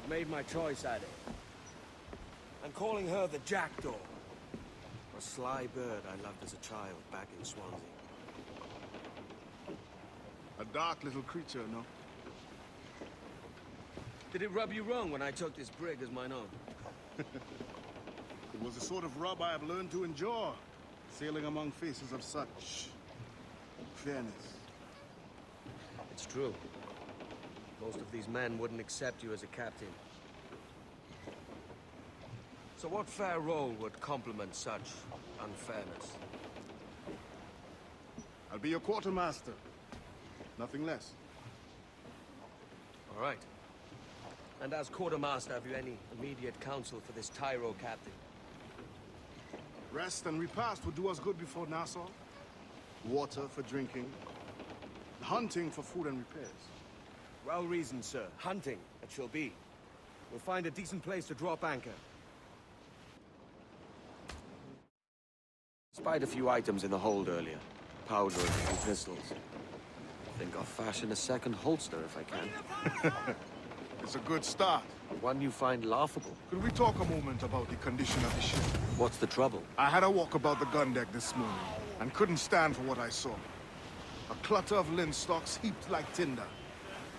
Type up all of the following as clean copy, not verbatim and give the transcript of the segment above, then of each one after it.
I've made my choice, Addy. I'm calling her the Jackdaw. A sly bird I loved as a child back in Swansea. A dark little creature, no? Did it rub you wrong when I took this brig as mine own? It was the sort of rub I have learned to endure, sailing among faces of such fairness. It's true. Most of these men wouldn't accept you as a captain. So what fair role would complement such unfairness? I'll be your quartermaster. Nothing less. All right. And as quartermaster, have you any immediate counsel for this Tyro captain? Rest and repast would do us good before Nassau. Water for drinking. Hunting for food and repairs. Well reasoned, sir. Hunting, it shall be. We'll find a decent place to drop anchor. Spied a few items in the hold earlier. Powder and a few pistols. Think I'll fashion a second holster if I can. It's a good start. One you find laughable. Could we talk a moment about the condition of the ship? What's the trouble? I had a walk about the gun deck this morning, and couldn't stand for what I saw. A clutter of linstocks heaped like tinder,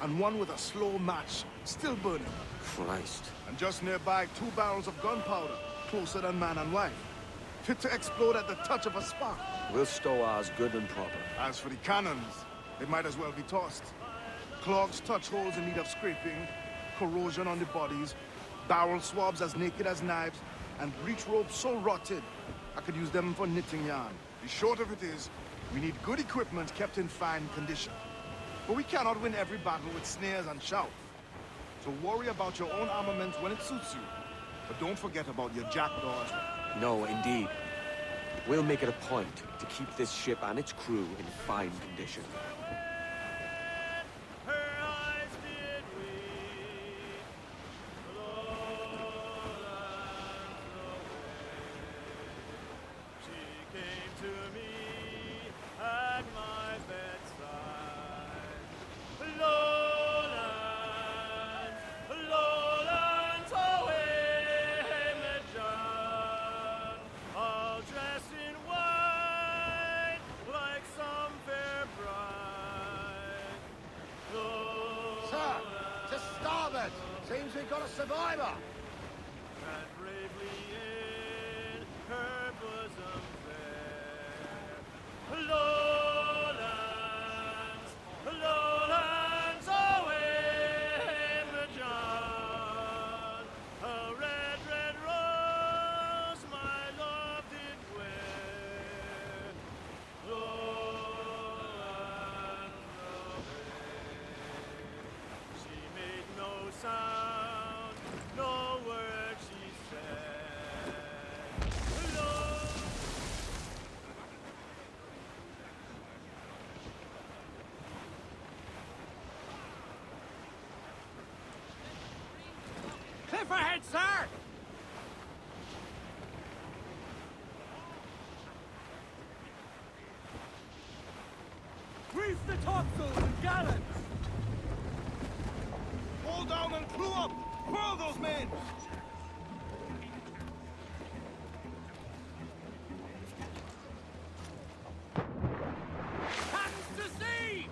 and one with a slow match still burning. Christ. And just nearby, 2 barrels of gunpowder, closer than man and wife, fit to explode at the touch of a spark. We'll stow ours good and proper. As for the cannons, they might as well be tossed. Clogs touch holes in need of scraping, corrosion on the bodies, barrel swabs as naked as knives, and breech ropes so rotted, I could use them for knitting yarn. The short of it is, we need good equipment kept in fine condition. But we cannot win every battle with snares and shouts. So worry about your own armament when it suits you. But don't forget about your jackdaws. No, indeed. We'll make it a point to keep this ship and its crew in fine condition. Seems we got a survivor. And bravely in her bosom fair. Lowlands, away, John. A red, red rose my love did wear. Lowlands, away. She made no sound, no word she said. Hello. Cliff ahead, sir! Reef the topsails and gallants! Hold down and crew up! Furl those men! Hands to sea!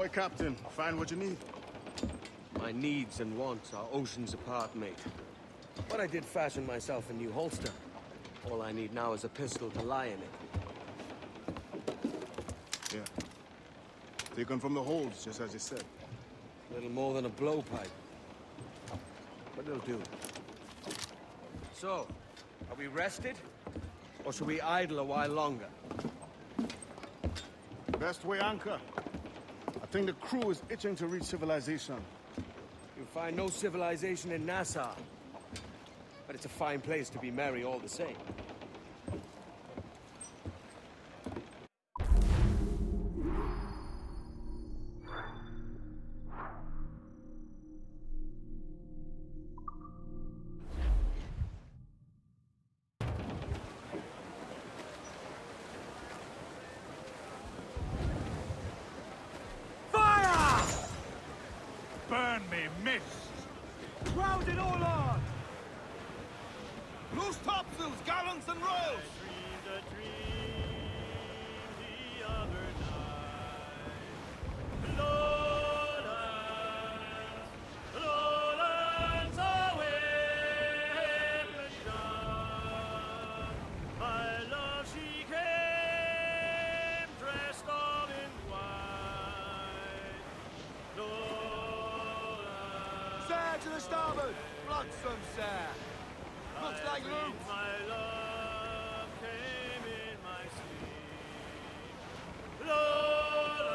Ahoy, Captain. Find what you need. My needs and wants are oceans apart, mate. But I did fashion myself a new holster. All I need now is a pistol to lie in it. Yeah. Taken from the holds, just as you said. Little more than a blowpipe. But it'll do. So, are we rested? Or should we idle a while longer? Best way anchor. I think the crew is itching to reach civilization. You'll find no civilization in Nassau. But it's a fine place to be merry all the same. Fire! Burn me, mist! Ground it all on! Loose topsails, gallants and royals! Dreamed a dream the other night. Lowlands away down. My love, she came dressed all in white. Lowlands. Sail to the starboard! Flotsam, sir! Looks like loot! My love came in my sleep. Lola.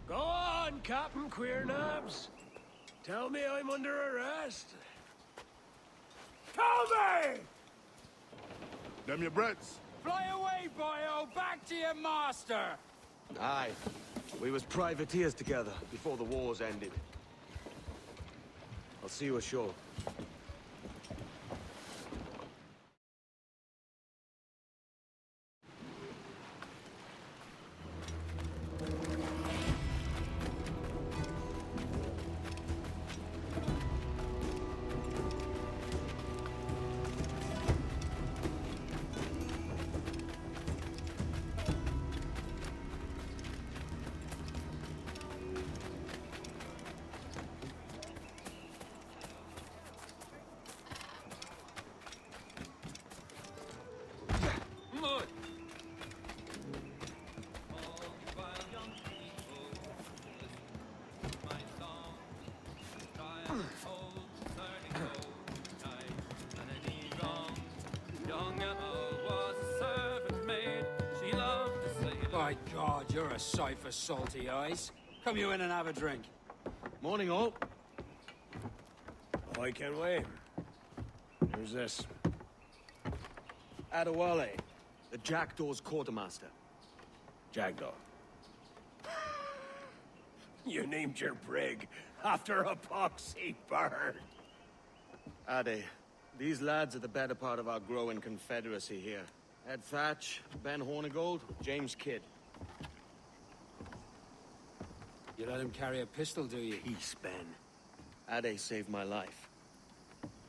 Go on, Captain Queernabs. Tell me I'm under arrest. Tell me! Them your breads. Fly away, boyo! Back to your master! Aye. We was privateers together before the wars ended. I'll see you ashore. Mud! By God, you're a sight for salty eyes. Come you in and have a drink. Morning, all. I can wait. Who's this? Adewale, the Jackdaw's quartermaster. Jackdaw. You named your brig after a poxy bird. Ade, these lads are the better part of our growing confederacy here. Ed Thatch, Ben Hornigold, James Kidd. You let him carry a pistol, do you? Peace, Ben. Ade saved my life.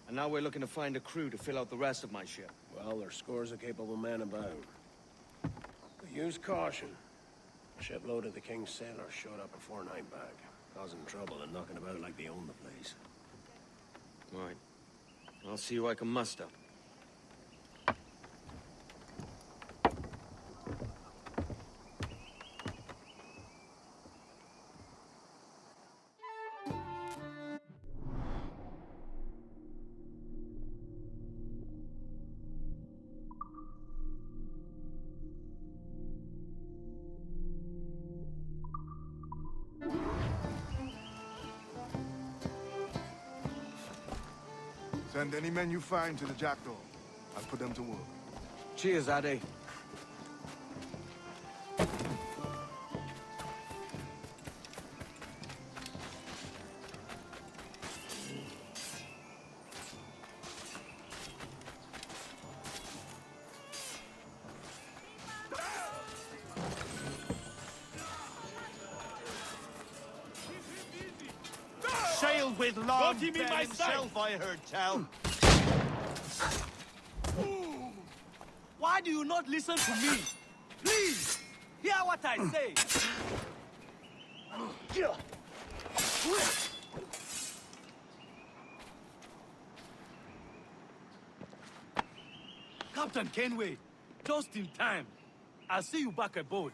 And now we're looking to find a crew to fill out the rest of my ship. Well, there's scores of capable men about. But use caution. A shipload of the King's sailors showed up before nightbag, causing trouble and knocking about like they own the place. Right. I'll see who I can muster. Send any men you find to the Jackdaw. I'll put them to work. Cheers, Ade. with long Don't you mean Ben my himself, I heard tell. Why do you not listen to me? Please, hear what I say. Captain Kenway, just in time. I'll see you back aboard.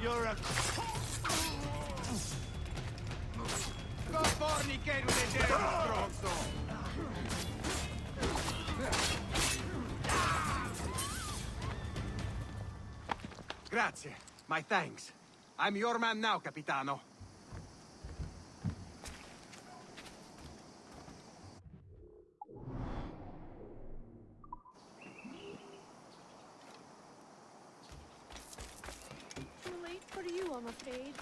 You're a... Go fornicate with the devil, stronzo! Grazie. My thanks. I'm your man now, Capitano. Too late for you, I'm afraid.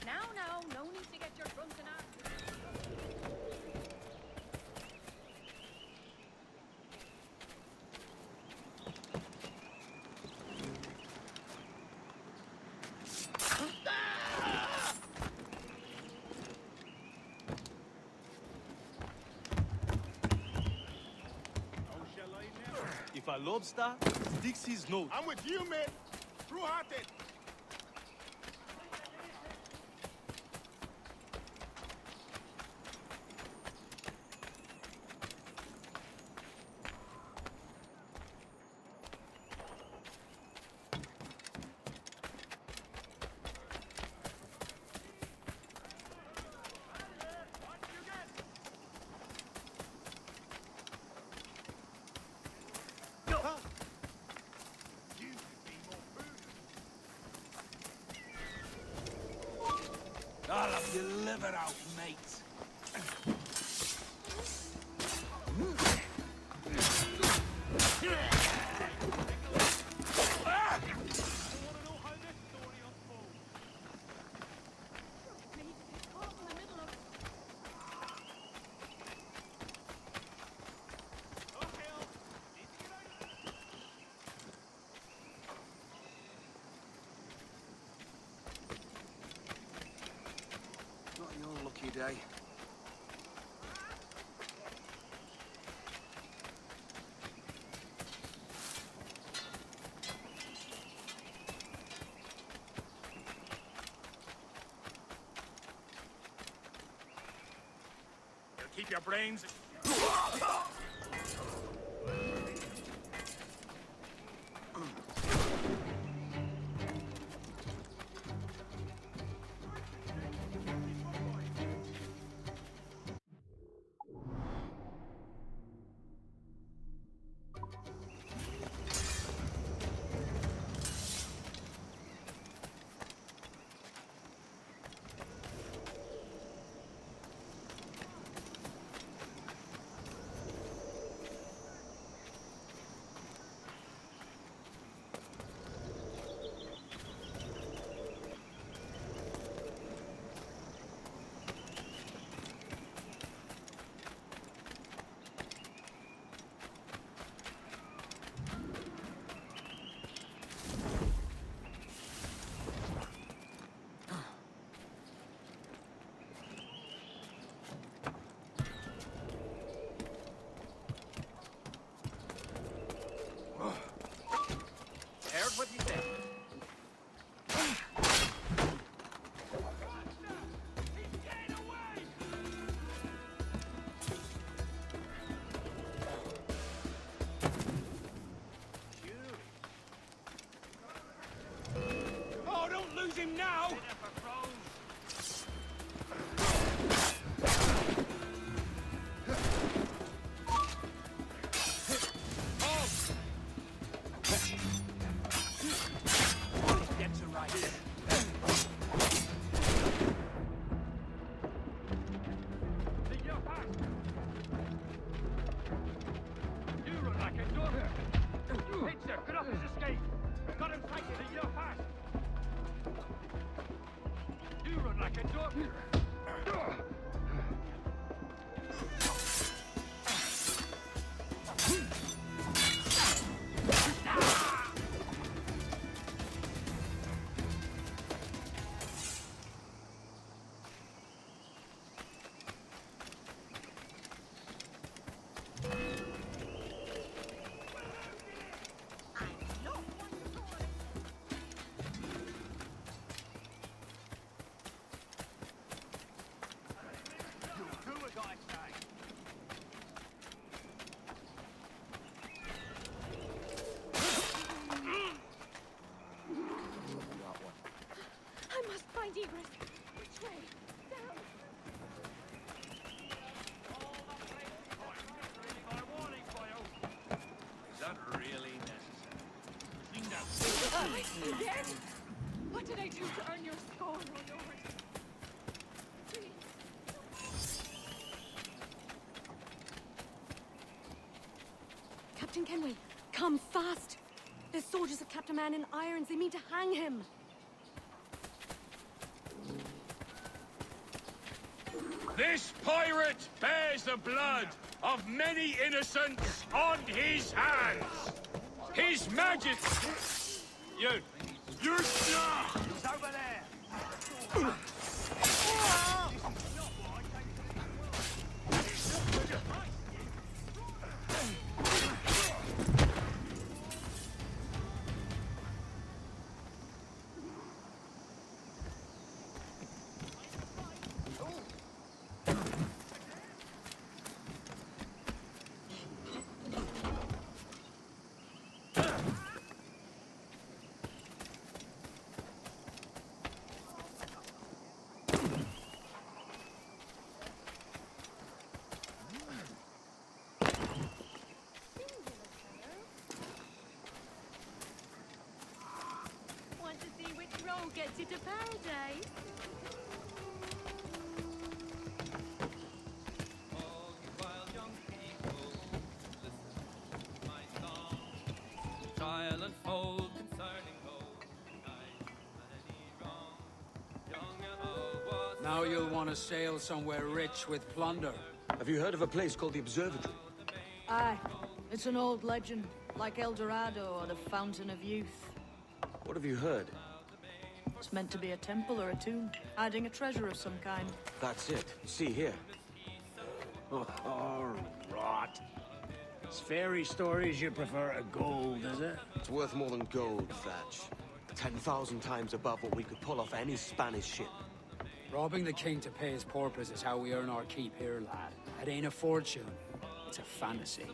Now, no need to get your drunken ass. If a lobster sticks his nose, I'm with you, mate. True-hearted. I'll have your liver out, mate. Not your lucky day. Keep your brains... him now! Get to right. You run like a daughter. Hitcher, get off his escape. Got him taken to your pass. You run like a daughter. I must find egress. Which way? Down. Is that really necessary? Again? What did I do to earn your scorn, O Lord? Please. Captain Kenway, come fast! The soldiers have kept a man in irons. They mean to hang him. This pirate bears the blood of many innocents on his hands. His Majesty. You're stuck. He's over there. Want to see which road gets you to paradise? Trial unfold concerning hope, night, any wrong, young and old was Now you'll want to sail somewhere rich with plunder. Have you heard of a place called the Observatory? Aye, it's an old legend, like El Dorado or the Fountain of Youth. What have you heard? It's meant to be a temple or a tomb, hiding a treasure of some kind. That's it. See here. Oh, rot. It's fairy stories you prefer to gold, is it? It's worth more than gold, Thatch. 10,000 times above what we could pull off any Spanish ship. Robbing the king to pay his porpoise is how we earn our keep here, lad. It ain't a fortune. It's a fantasy.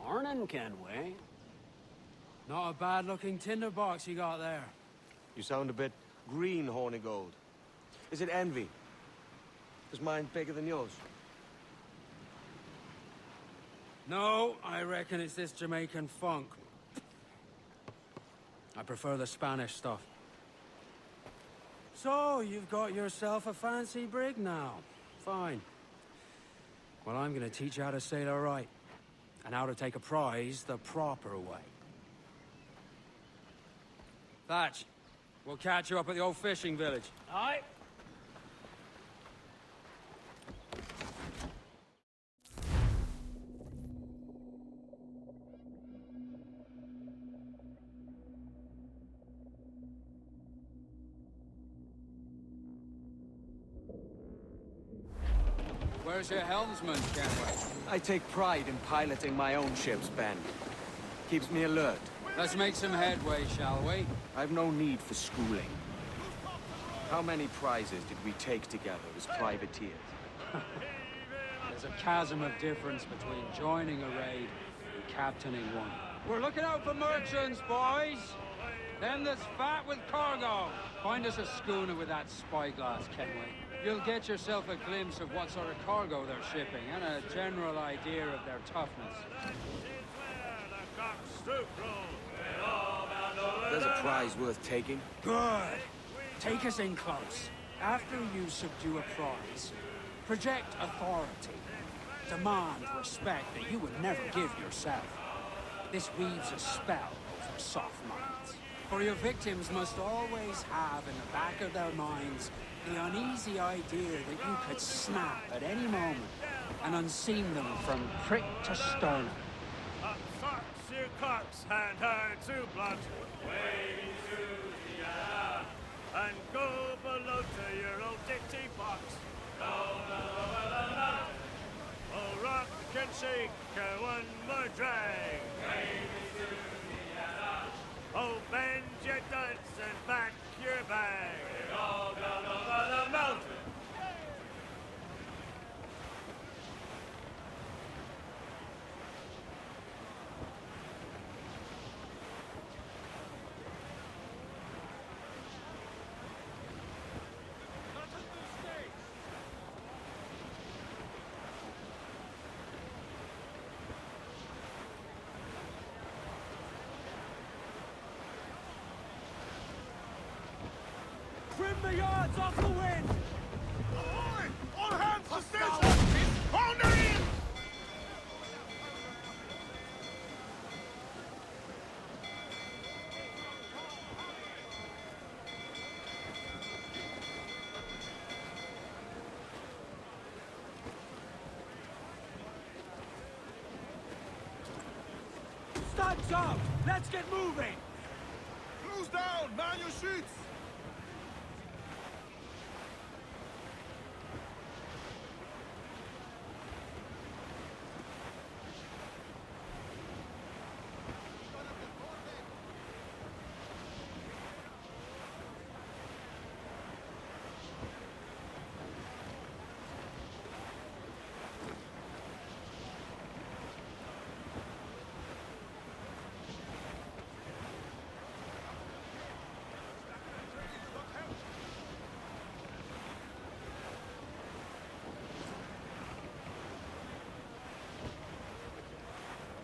Morning, Kenway. Not a bad-looking tinderbox you got there. You sound a bit green, Hornigold. Is it envy? Is mine bigger than yours? No, I reckon it's this Jamaican funk. I prefer the Spanish stuff. So, you've got yourself a fancy brig now. Fine. Well, I'm gonna teach you how to sail her right. And how to take a prize the proper way. Thatch, We'll catch you up at the old fishing village. Aye. Where's your helmsman, Kenway? I take pride in piloting my own ships, Ben. Keeps me alert. Let's make some headway, shall we? I've no need for schooling. How many prizes did we take together as privateers? There's a chasm of difference between joining a raid and captaining one. We're looking out for merchants, boys! Them that's fat with cargo! Find us a schooner with that spyglass, Kenway. You'll get yourself a glimpse of what sort of cargo they're shipping, and a general idea of their toughness. There's a prize worth taking. Good! Take us in close. After you subdue a prize, project authority. Demand respect that you would never give yourself. This weaves a spell over soft minds. For your victims must always have in the back of their minds the uneasy idea that you could snap at any moment and unseam them from prick to sternum. Socks, you cocks, hand hard to blunt. Way to the air. And go below to your old ditty box. Go below the mountain. Oh, rock can shake one more drag. Way to the air. Oh, bend your duds and back your bag. Go below the mountain. Trim the yards off the wind! Ahoy! All hands to station! Pounder in! Studs up! Let's get moving! Close down! Man your sheets!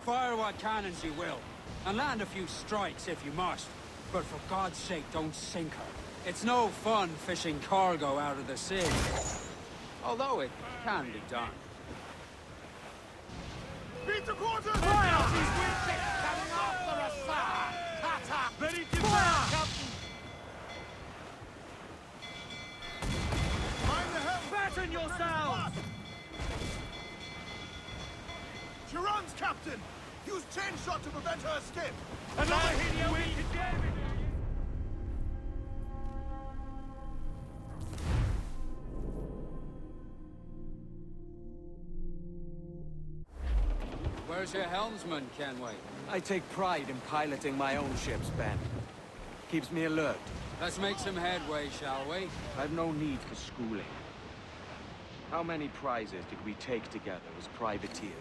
Fire what cannons you will, and land a few strikes if you must. But for God's sake, don't sink her. It's no fun fishing cargo out of the sea. Although it can be done. Beat the quarters! Fire! These windships coming off the Rasa! Tata! Ready to fire, Captain! Mind the helm! Batten yourselves! She runs, Captain! Use chain shot to prevent her escape! Another hit you win to David! Where's your helmsman, Kenway? I take pride in piloting my own ships, Ben. Keeps me alert. Let's make some headway, shall we? I've no need for schooling. How many prizes did we take together as privateers?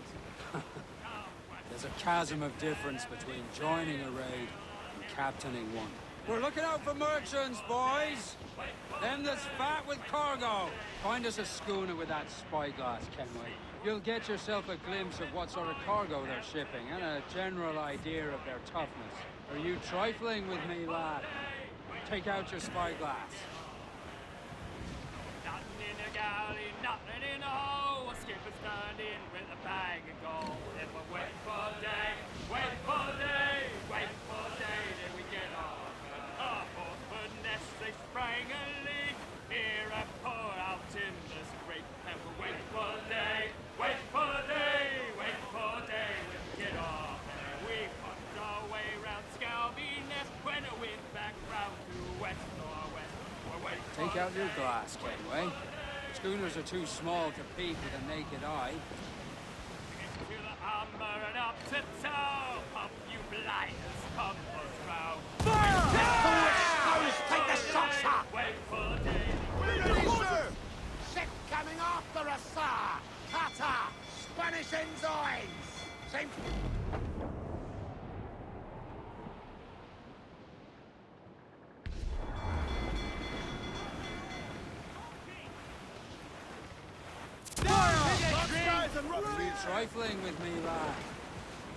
There's a chasm of difference between joining a raid and captaining one. We're looking out for merchants, boys! Them that's fat with cargo! Find us a schooner with that spyglass, Kenway. You'll get yourself a glimpse of what sort of cargo they're shipping, and a general idea of their toughness. Are you trifling with me, lad? Take out your spyglass. Nothing in a galley, nothing in a hole. A skipper standing with a bag of gold. If we wait for day, wait for day, wait for day, then we get off. And our fourth foot Take out your glass, Kenway. Schooners are too small to peek with a naked eye. To the armor and up to toe. Up, you blinders, come round. Fire! Take the shots up! Wait for day. Ship coming after us, sir! Kata! Spanish ensigns! Same... You trifling with me, lad?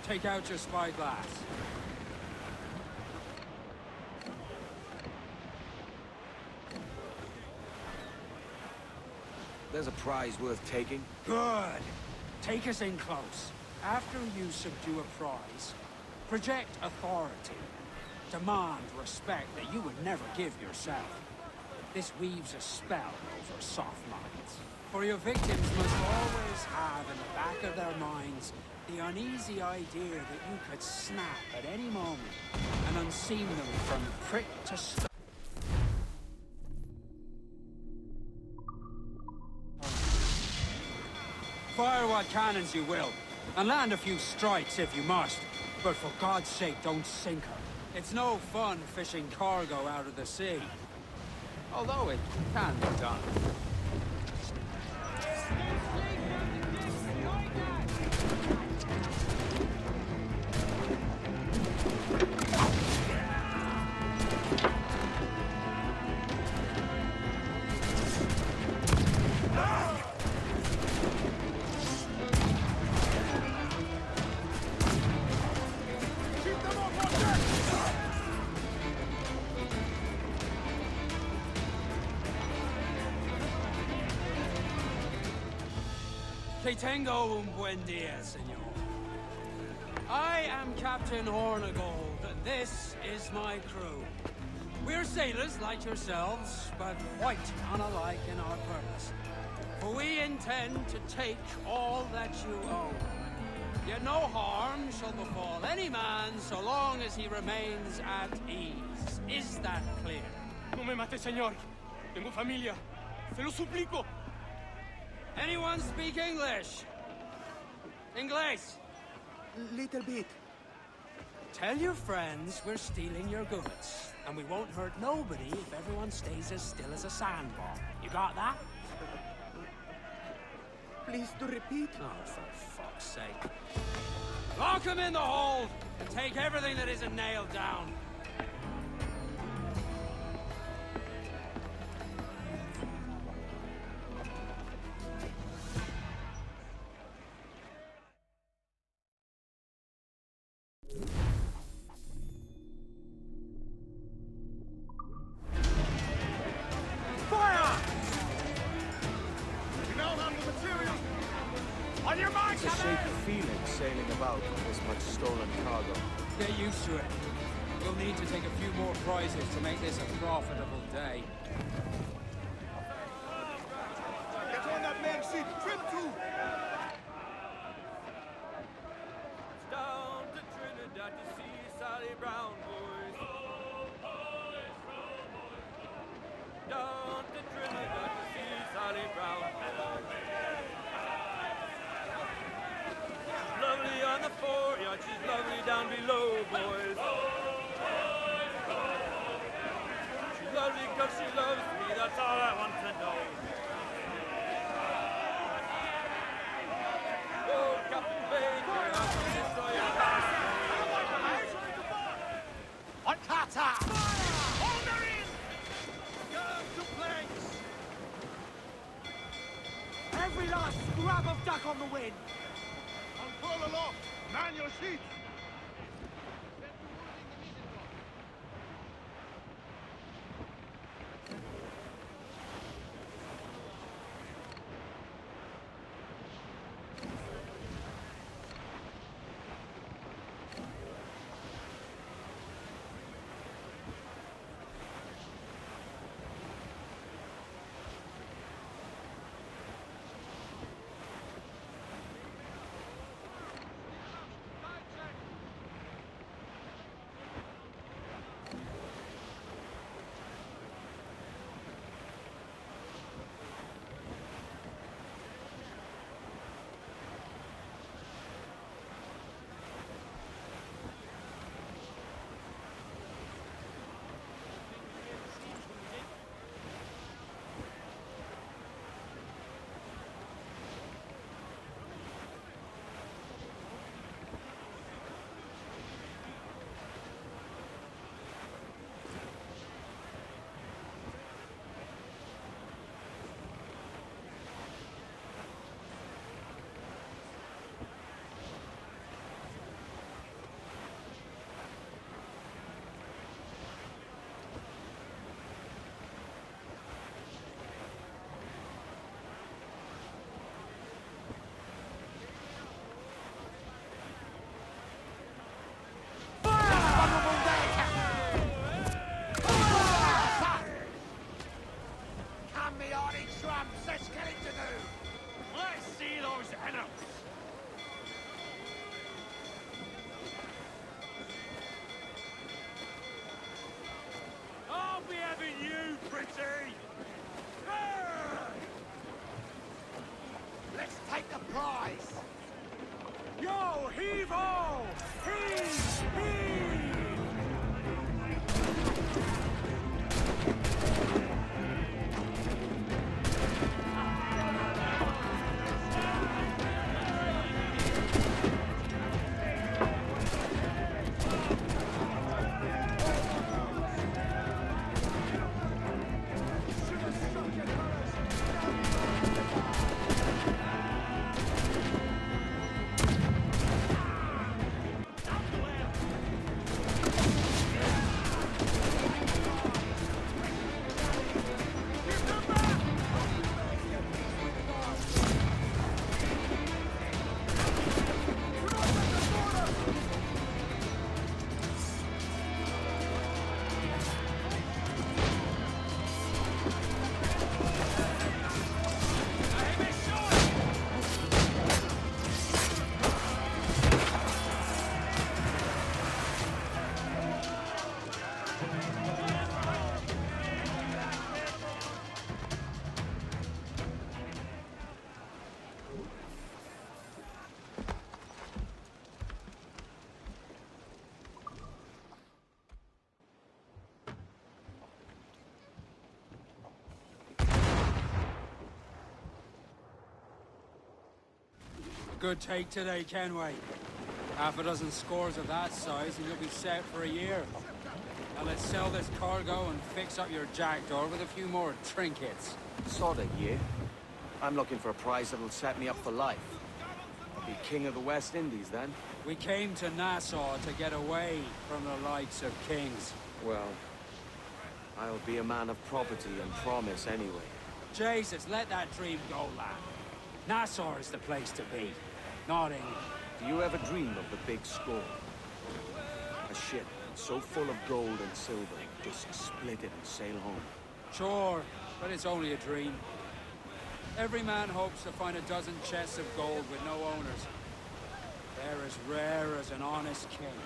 Take out your spyglass. There's a prize worth taking. Good. Take us in close. After you subdue a prize, project authority. Demand respect that you would never give yourself. This weaves a spell over soft minds. For your victims must always have in the back of their minds the uneasy idea that you could snap at any moment and unseam them from prick to stone. Fire what cannons you will, and land a few strikes if you must. But for God's sake, don't sink her. It's no fun fishing cargo out of the sea. Although it can be done. Que tengo un buen día, señor. I am Captain Hornigold, and this is my crew. We're sailors like yourselves, but quite unalike in our purpose. For we intend to take all that you own. Yet no harm shall befall any man so long as he remains at ease. Is that clear? No me mate, señor. Tengo familia. Se lo suplico. Anyone speak English? English? Little bit. Tell your friends we're stealing your goods, and we won't hurt nobody if everyone stays as still as a sandbar. You got that? Please to repeat. Oh, for fuck's sake. Lock him in the hold, and take everything that isn't nailed down. It's a shaky feeling sailing about with this much stolen cargo. Get used to it. We'll need to take a few more prizes to make this a profitable day. Get on that main sheet. Trim to! Down to Trinidad to see Sally Brown, boys. Down to Trinidad to see Sally Brown, boys. Lovely on the foreyard, she's lovely down below, boys. She's lovely 'cause she loves me, that's all I want to know. Oh, Captain Baker, I'm from Destroyer Castle. On Kata! Hold her in! Girls to planks! Every last scrap of duck on the wind! Control aloft! Man your sheet! price. Yo, heave-ho! Heave! Heave! Good take today, Kenway. Half a dozen scores of that size and you'll be set for a year. Now let's sell this cargo and fix up your jackdaw with a few more trinkets. Sort of, yeah. I'm looking for a prize that'll set me up for life. I'll be king of the West Indies then. We came to Nassau to get away from the likes of kings. Well, I'll be a man of property and promise anyway. Jesus, let that dream go, lad. Nassau is the place to be, not England. Do you ever dream of the big score? A ship so full of gold and silver, just split it and sail home. Sure, but it's only a dream. Every man hopes to find a dozen chests of gold with no owners. They're as rare as an honest king.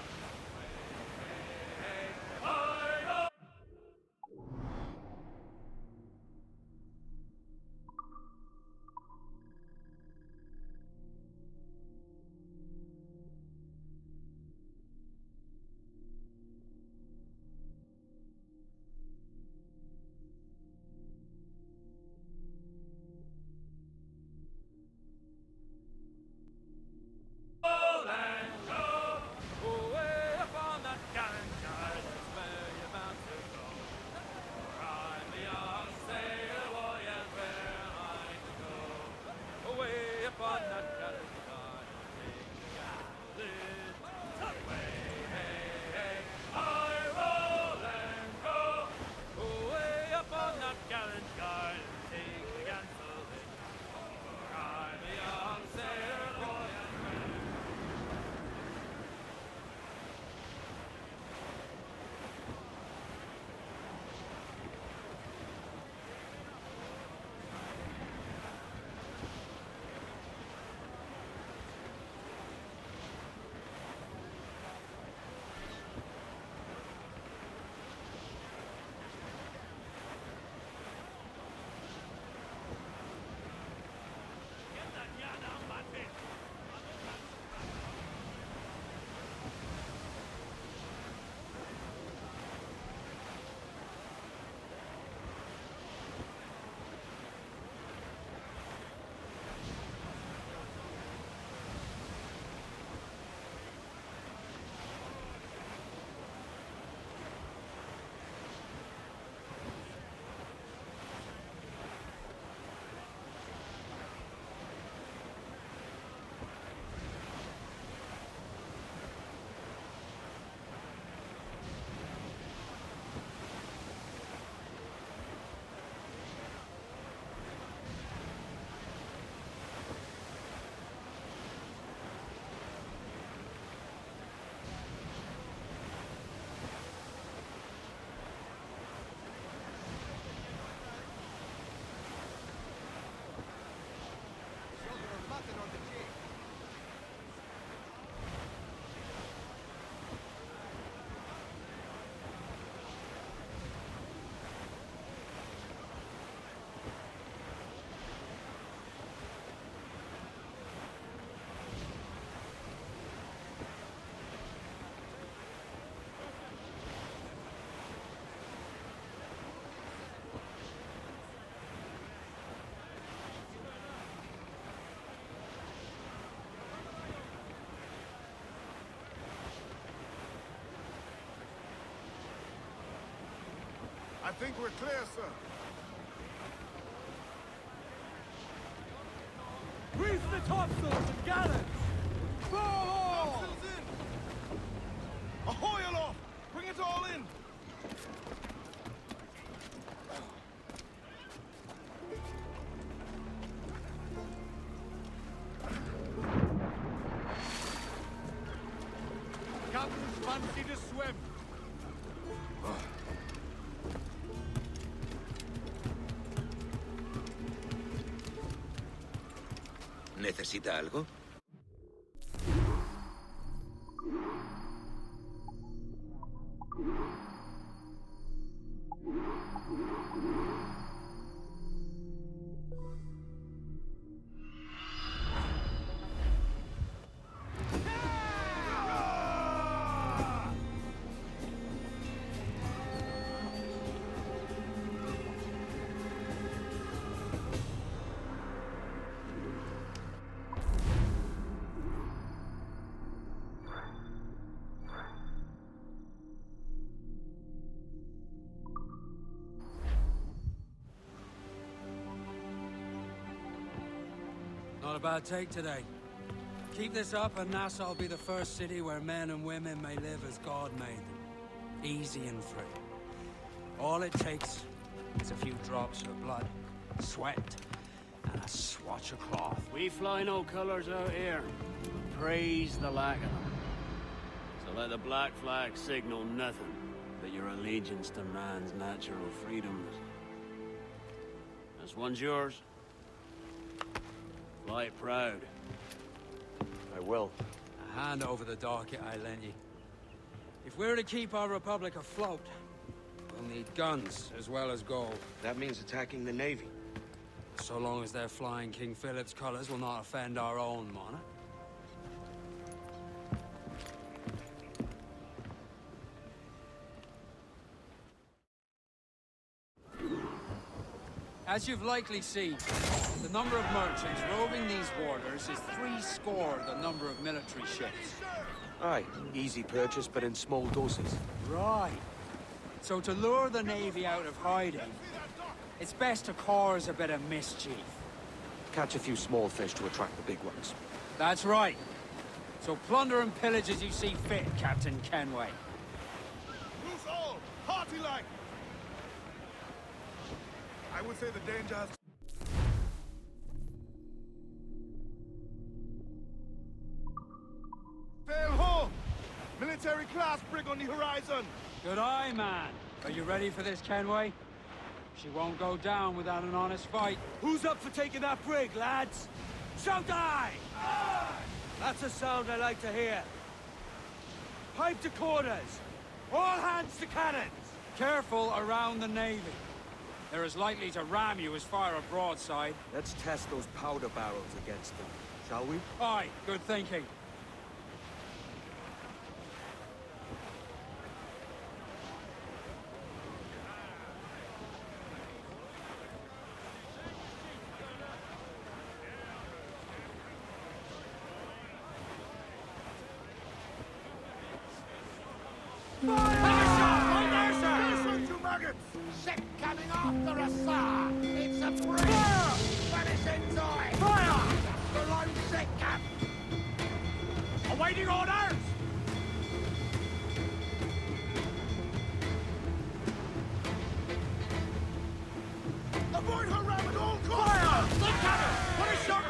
I think we're clear, sir. Reef the topsails and gallants! Forward! Topsails in! Ahoy aloft! Bring it all in! Captain's fancy to swim. ¿Necesita algo? Not a bad take today. Keep this up and Nassau will be the first city where men and women may live as God made them. Easy and free. All it takes is a few drops of blood, sweat, and a swatch of cloth. We fly no colors out here. Praise the lack of them. So let the black flag signal nothing but your allegiance to man's natural freedoms. This one's yours. Fly it proud. I will. A hand over the docket I lent you. If we're to keep our republic afloat, we'll need guns as well as gold. That means attacking the Navy. So long as they're flying King Philip's colors will not offend our own monarch. As you've likely seen, the number of merchants roving these waters is threescore the number of military ships. Aye, easy purchase, but in small doses. Right. So to lure the Navy out of hiding, it's best to cause a bit of mischief. Catch a few small fish to attract the big ones. That's right. So plunder and pillage as you see fit, Captain Kenway. Loose all! Hearty like! I would say the danger has... Sail ho! Military class brig on the horizon! Good eye, man. Are you ready for this, Kenway? She won't go down without an honest fight. Who's up for taking that brig, lads? Shout aye! Aye! That's a sound I like to hear. Pipe to quarters! All hands to cannons! Careful around the Navy. They're as likely to ram you as fire a broadside. Let's test those powder barrels against them, shall we? Aye, good thinking. Listen to maggots! Ship coming after us, sir! It's a brig! Fire! Spanish ensign! Fire! The lone ship, Cap! Awaiting orders! Avoid her ram at all costs! Fire! The cannon! Put a shot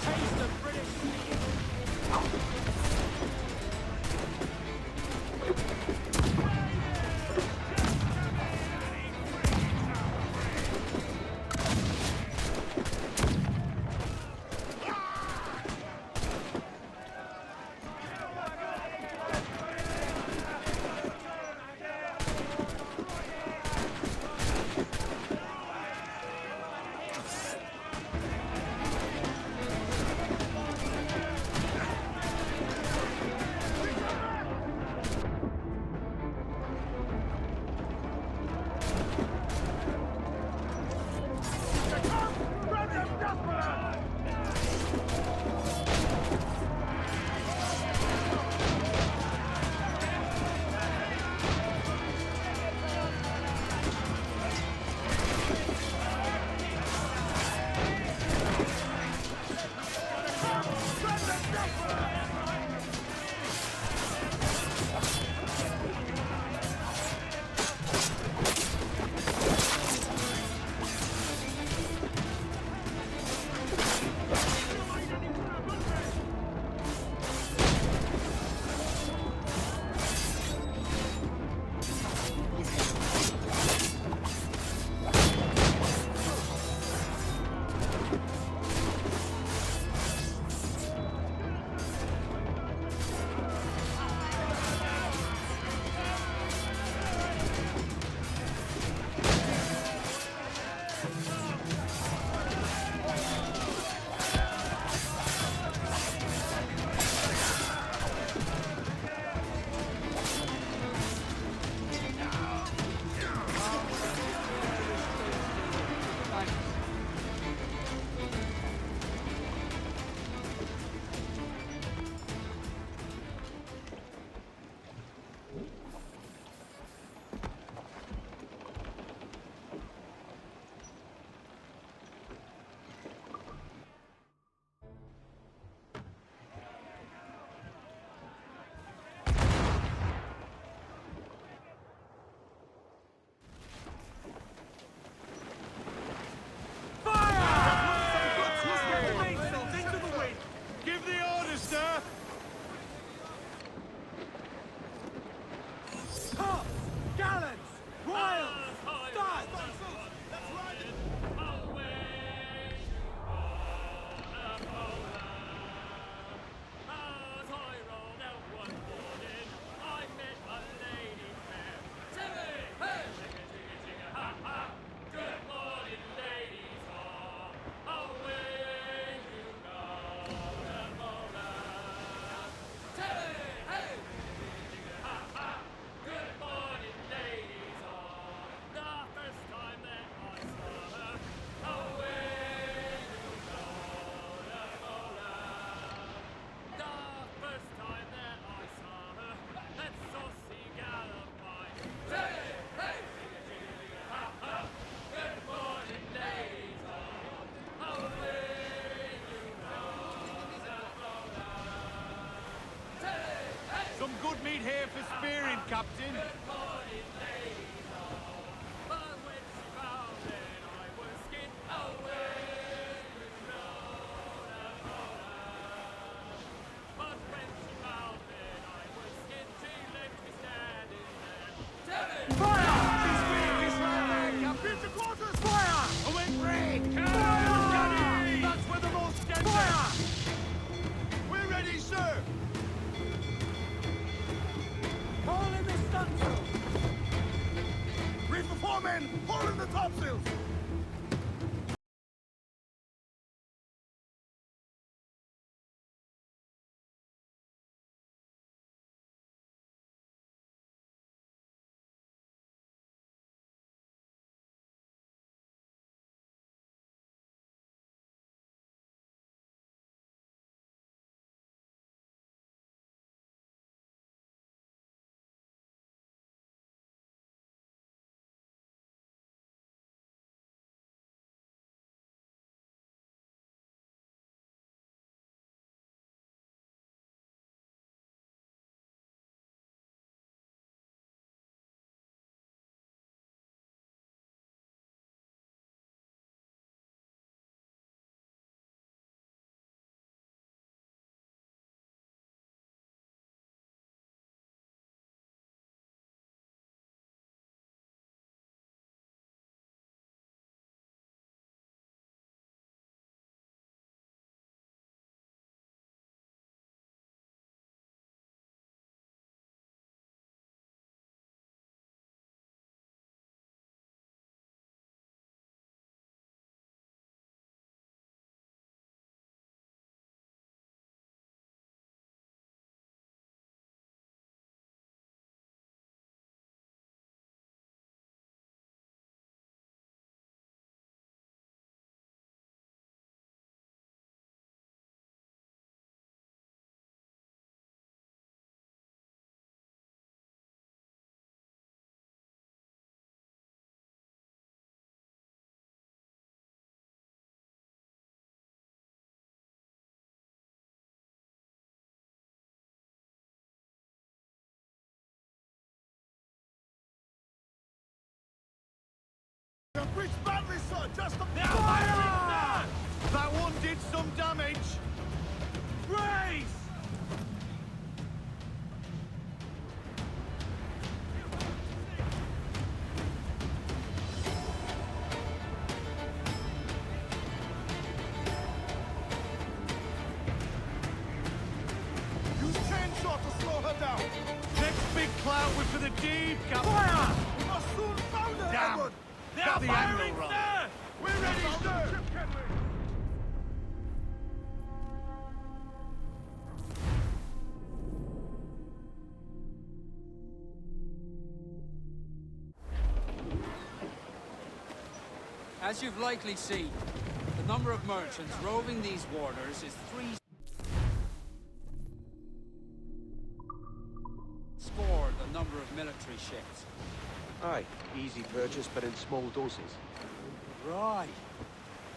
taste of British steel. Good meat here for spearing, Captain. Holding the topsails! Just a Fire! That one did some damage. Brace! Use 10 shot to slow her down. Next big cloud was for the deed, Captain. Fire! We must soon found her, Damn. Edward. They are the firing, angle wrong. sir! We're ready, sir. As you've likely seen, the number of merchants roving these waters is 3 score the number of military ships. Aye, easy purchase, but in small doses. Right.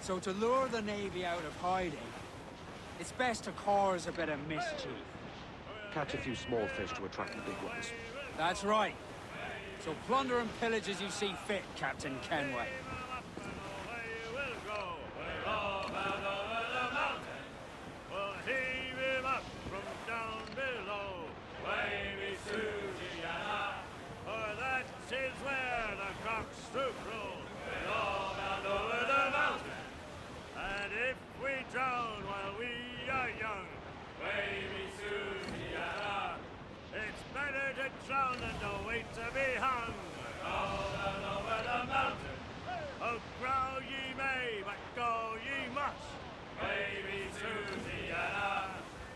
So to lure the Navy out of hiding, it's best to cause a bit of mischief. Catch a few small fish to attract the big ones. That's right. So plunder and pillage as you see fit, Captain Kenway. Away we'll go, we're all bound over the mountain. We'll heave him up from down below. Wavy Susiana, for that is where the cocks do crow. We're all bound over the mountain. And if we drown while we are young, wavy Susiana, it's better to drown than to wait to be hung. We're all bound over the mountain. Oh, growl ye may, but go ye must. Baby Susiana,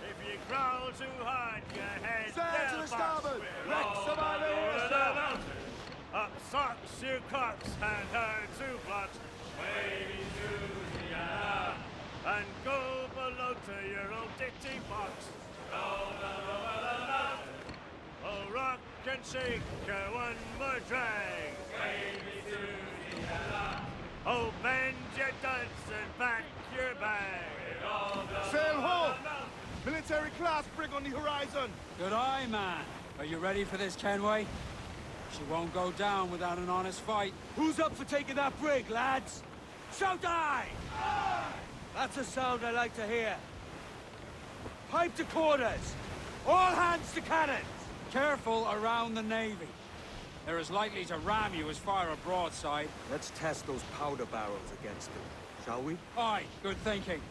if you growl too hard, your head Sail to will the starboard. bust. Wreck somebody Over here, the sir. mountain. Up socks, you cocks, and her two plots. Baby Susiana, and go below to your old ditty box. Go down over the mountain. Oh, rock and shake her one more drag. Baby Susiana. Oh, bend your duds and back your bag. Sail ho! Military class brig on the horizon. Good eye, man. Are you ready for this, Kenway? She won't go down without an honest fight. Who's up for taking that brig, lads? Shout aye! That's a sound I like to hear. Pipe to quarters! All hands to cannons! Careful around the Navy. They're as likely to ram you as fire a broadside. Let's test those powder barrels against them, shall we? Aye, good thinking.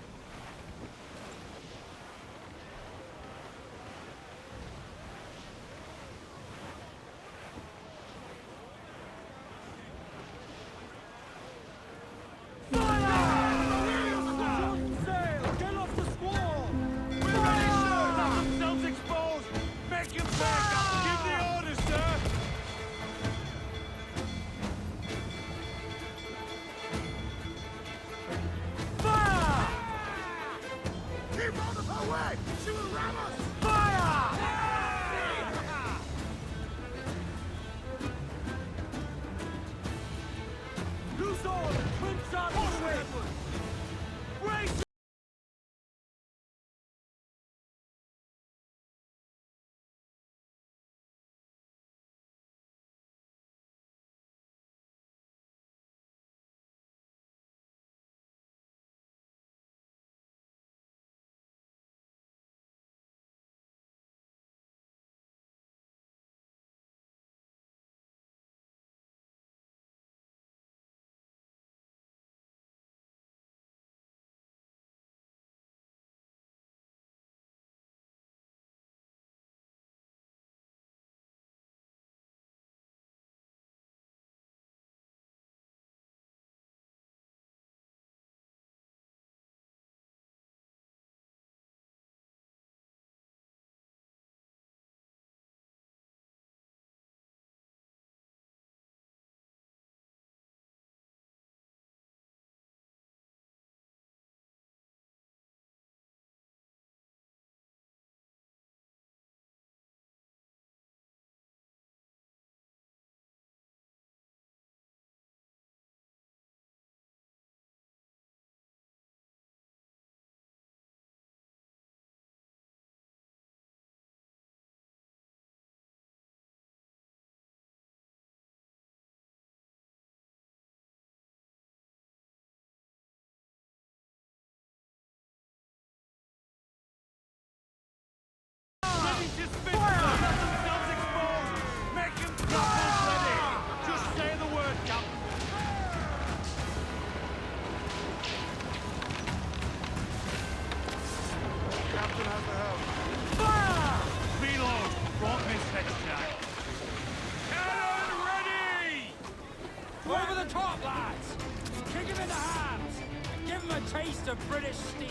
taste of British steel.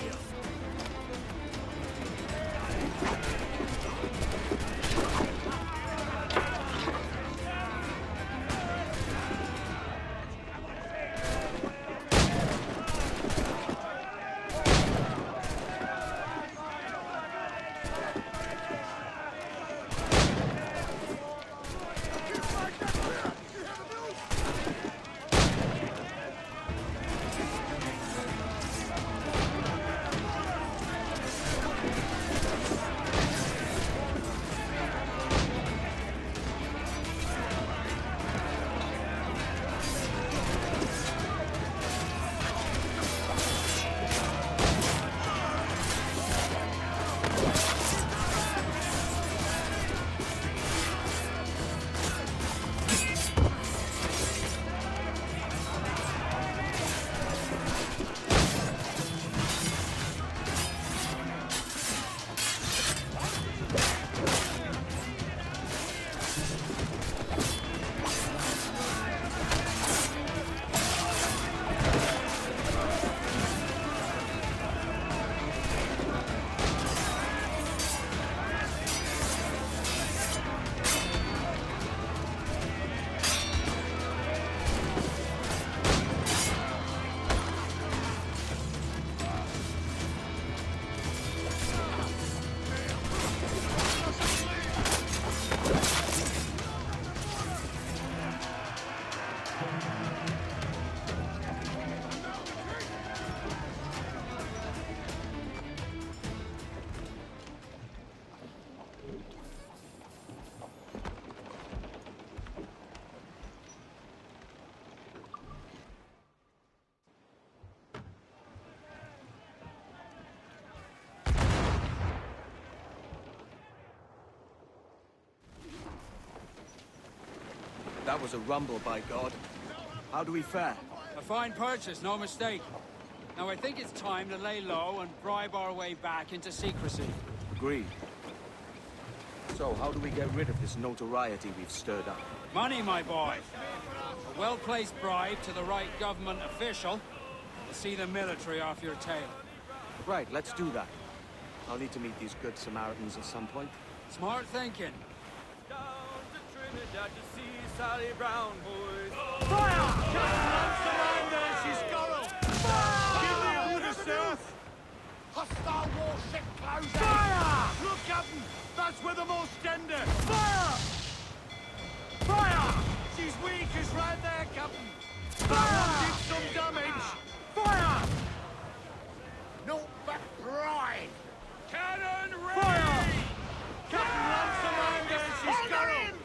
That was a rumble, by God. How do we fare? A fine purchase, no mistake. Now I think it's time to lay low and bribe our way back into secrecy. Agreed. So, how do we get rid of this notoriety we've stirred up? Money, my boy. A well-placed bribe to the right government official will see the military off your tail. Right, let's do that. I'll need to meet these good Samaritans at some point. Smart thinking. Down to Trinidad to see Sally Brown, boys. Hostile warship closing! Fire! Look, Captain! That's where the most tender! Fire! Fire! She's weak, is right there, Captain! Fire! Did some damage! Fire! No back bride! Cannon ready! Fire! Captain Ransom, she's got him!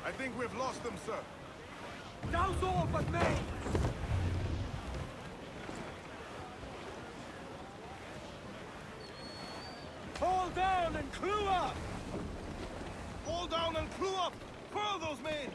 I think we've lost them, sir. Those all but me! Hold down and clue up! Hold down and clue up! Furl those men!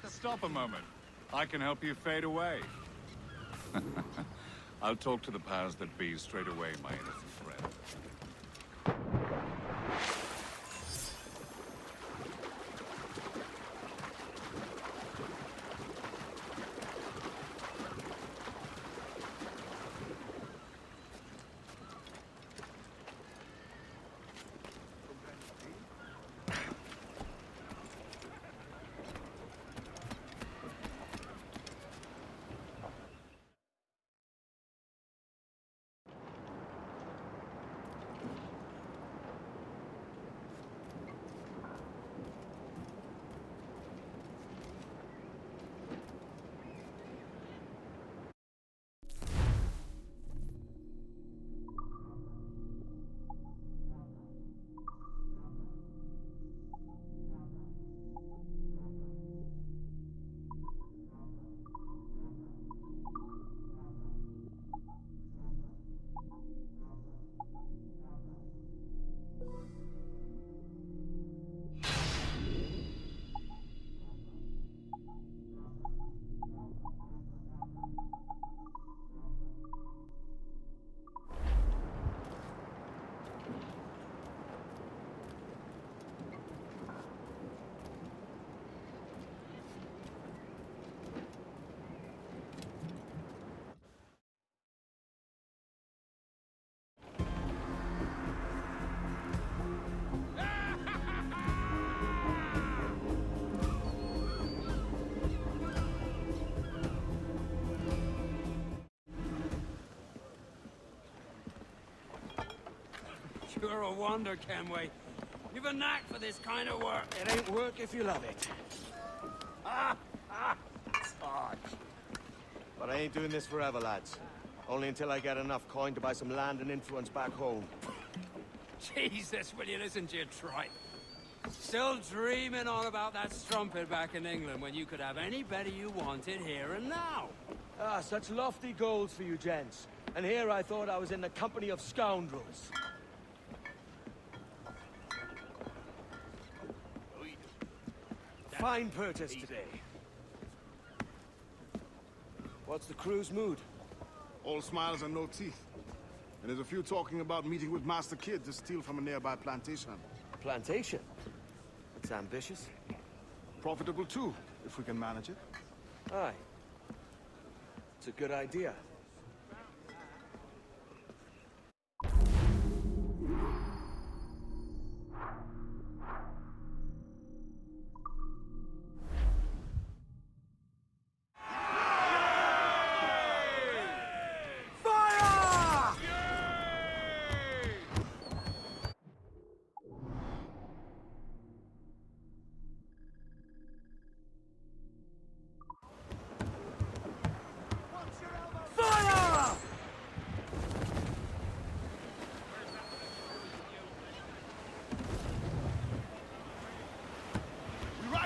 Stop a moment. I can help you fade away. I'll talk to the powers that be straight away, my innocent friend. You're a wonder, Kenway. You've a knack for this kind of work. It ain't work if you love it. Sarge. But I ain't doing this forever, lads. Only until I get enough coin to buy some land and influence back home. Jesus, will you listen to your tripe? Still dreaming on about that strumpet back in England when you could have anybody you wanted here and now. Ah, such lofty goals for you gents. And here I thought I was in the company of scoundrels. Fine purchase today. What's the crew's mood? All smiles and no teeth. And there's a few talking about meeting with Master Kid to steal from a nearby plantation. Plantation? It's ambitious. Profitable too, if we can manage it. Aye. It's a good idea.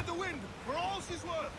The wind, for all she's worth.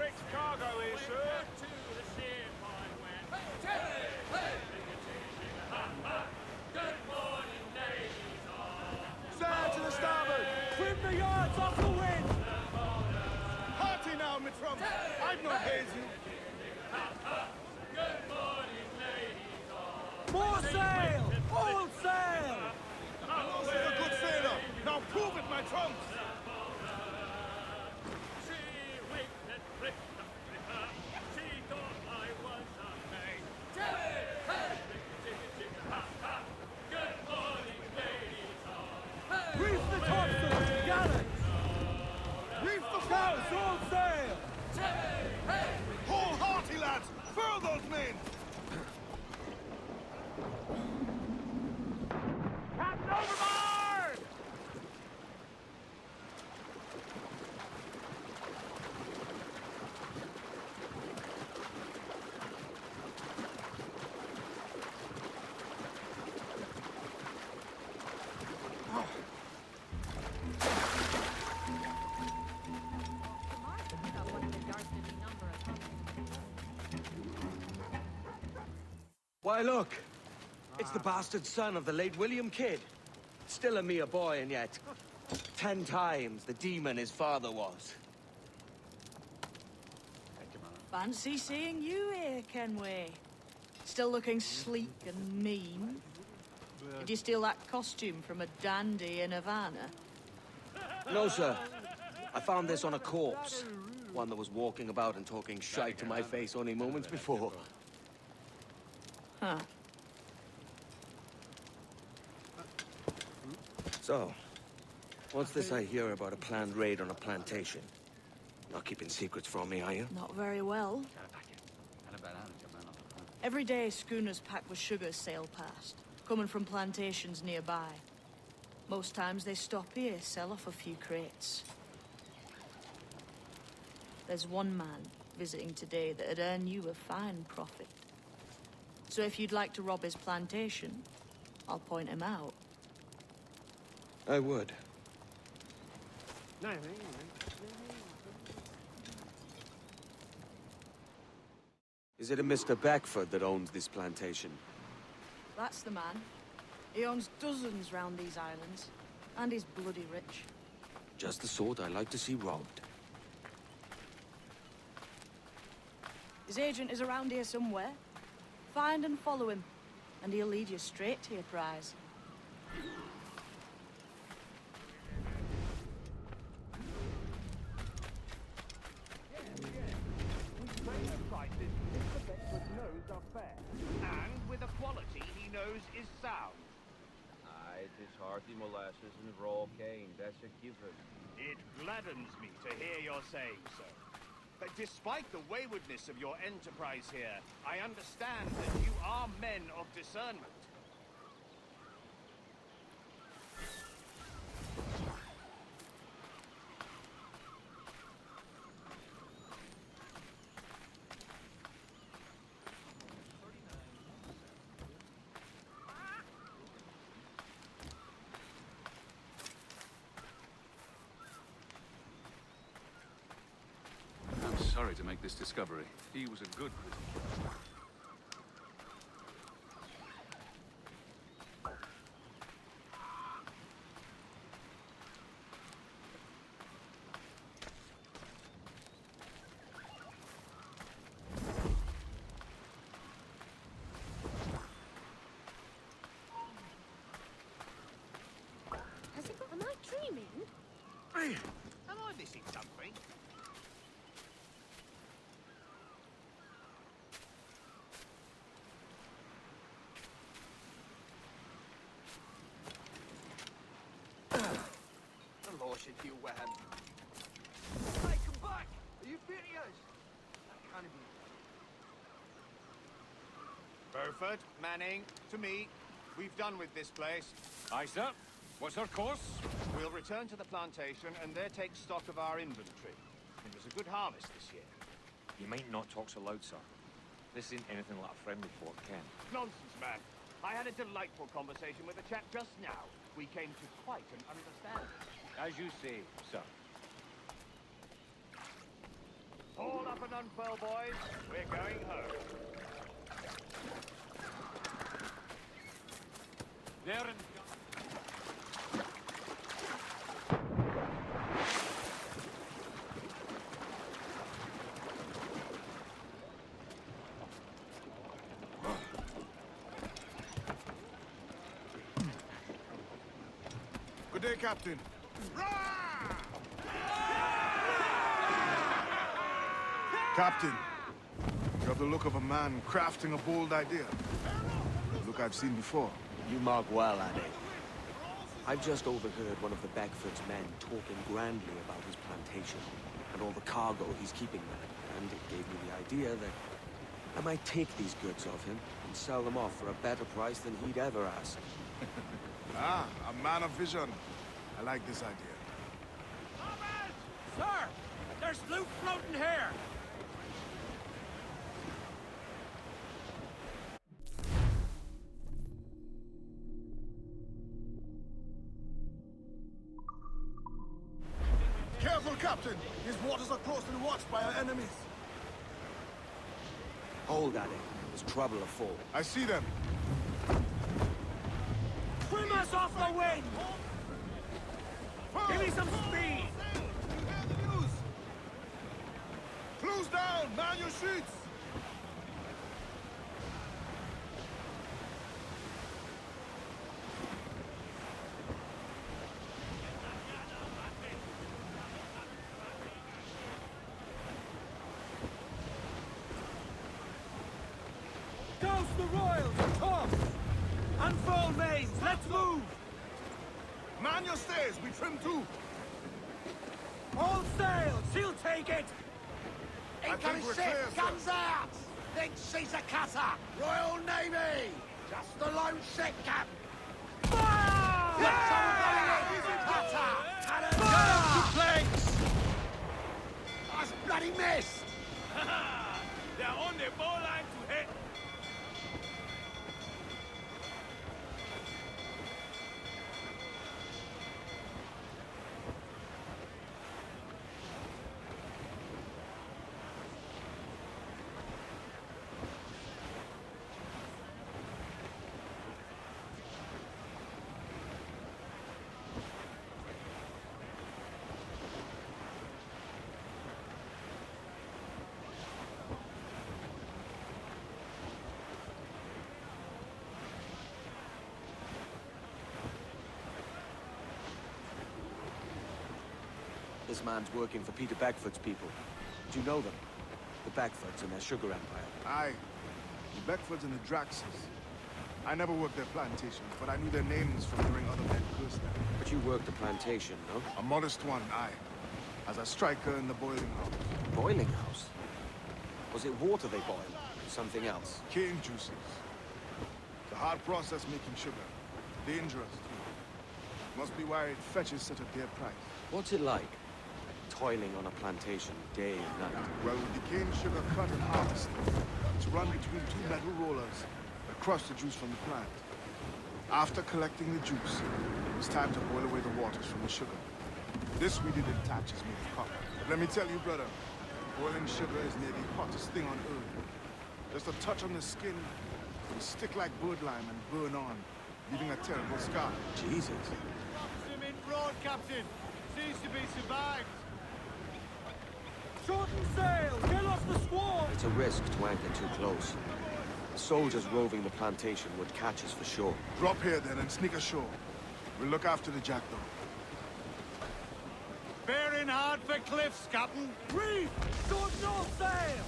Mixed cargo here, sir. Sail to the starboard! Trim the yards off the wind! Hearty now, my trumps! I've no hazy. More sail! All sail! Carlos is a good sailor. Now prove it, my trumps! Reef the topsails, gallants! Reef the Cows, foresail! all sail! Hold hearty, lads! Furl those men! Captain overboard! Why, look! It's the bastard son of the late William Kidd. Still a mere boy, and yet 10 times the demon his father was. Fancy seeing you here, Kenway. Still looking sleek and mean. Did you steal that costume from a dandy in Havana? No, sir. I found this on a corpse. One that was walking about and talking shite to my face only moments before. Huh. So, what's this I hear about a planned raid on a plantation? Not keeping secrets from me, are you? Not very well. Every day, schooners packed with sugar sail past, coming from plantations nearby. Most times they stop here, sell off a few crates. There's one man visiting today that'd earn you a fine profit. So if you'd like to rob his plantation, I'll point him out. I would. Is it a Mr. Beckford that owns this plantation? That's the man. He owns dozens round these islands, and he's bloody rich. Just the sort I like to see robbed. His agent is around here somewhere. Find and follow him, and he'll lead you straight to your prize. And with a quality he knows is sound. Aye, it is hearty molasses and raw cane, that's a given. It gladdens me to hear your saying so. But despite the waywardness of your enterprise here, I understand that you are men of discernment. I'm sorry to make this discovery. He was a good prisoner. Am I dreaming? Am I missing something? The law should deal with him. Hey, come back! Are you serious? That can't be. Burford, Manning, to me. We've done with this place. Aye, sir. What's our course? We'll return to the plantation and there take stock of our inventory. It was a good harvest this year. You might not talk so loud, sir. This ain't anything like a friendly port, Ken. Nonsense, man. I had a delightful conversation with a chap just now. We came to quite an understanding. As you say, sir. Haul up and down, Pearl boys. We're going home. There and Good day, Captain. Captain, you have the look of a man crafting a bold idea. A look I've seen before. You mark well, Addy. I've just overheard one of the Beckford's men talking grandly about his plantation and all the cargo he's keeping there, and it gave me the idea that I might take these goods off him and sell them off for a better price than he'd ever ask. Ah, a man of vision. I like this idea. Sir! There's loot floating here! Careful, Captain! These waters are closely watched by our enemies. Hold, Addy. There's trouble afoot. I see them. Swim us off the wind! Give me some speed! Close down! Man your sheets! Douse the royals! Toss! Unfold mains! Let's move! Man your stays! We trim too! All sails! She'll take it! Incoming ship! Guns out! Think she's a cutter! Royal Navy! Just a lone ship, Cap! Fire! Cutter! Fire! Planks! That's bloody missed! They're on the ball line to hit. This man's working for Peter Beckford's people. Do you know them? The Beckfords and their sugar empire. Aye. The Beckfords and the Draxes. I never worked their plantations, but I knew their names from hearing other men curse them. But you worked the plantation, no? A modest one, aye. As a striker in the boiling house. Boiling house? Was it water they boiled? Or something else? Cane juices. It's a hard process making sugar. Dangerous, too. Must be why it fetches such a dear price. What's it like? Toiling on a plantation day and night. Well, with the cane sugar cut and harvested, it's run between two metal rollers that crush the juice from the plant. After collecting the juice, it's time to boil away the waters from the sugar. This we did in thatch is made of copper. But let me tell you, brother, boiling sugar is near the hottest thing on earth. Just a touch on the skin, it'll stick like bird lime and burn on, leaving a terrible scar. Jesus. Him in broad, Captain. Seems to be survived. Shorten sail! Get off the squall! It's a risk to anchor too close. The soldiers roving the plantation would catch us for sure. Drop here then and sneak ashore. We'll look after the jackdaw. Bearing hard for cliffs, Captain. Reef! Shorten all sail!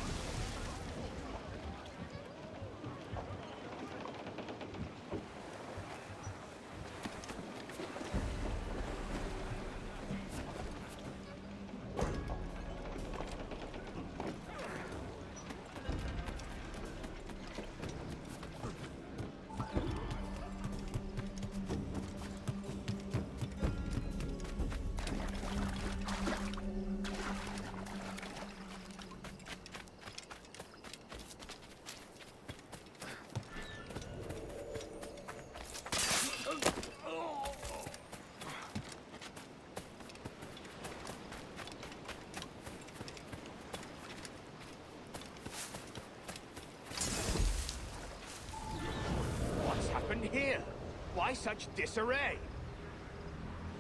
Why such disarray?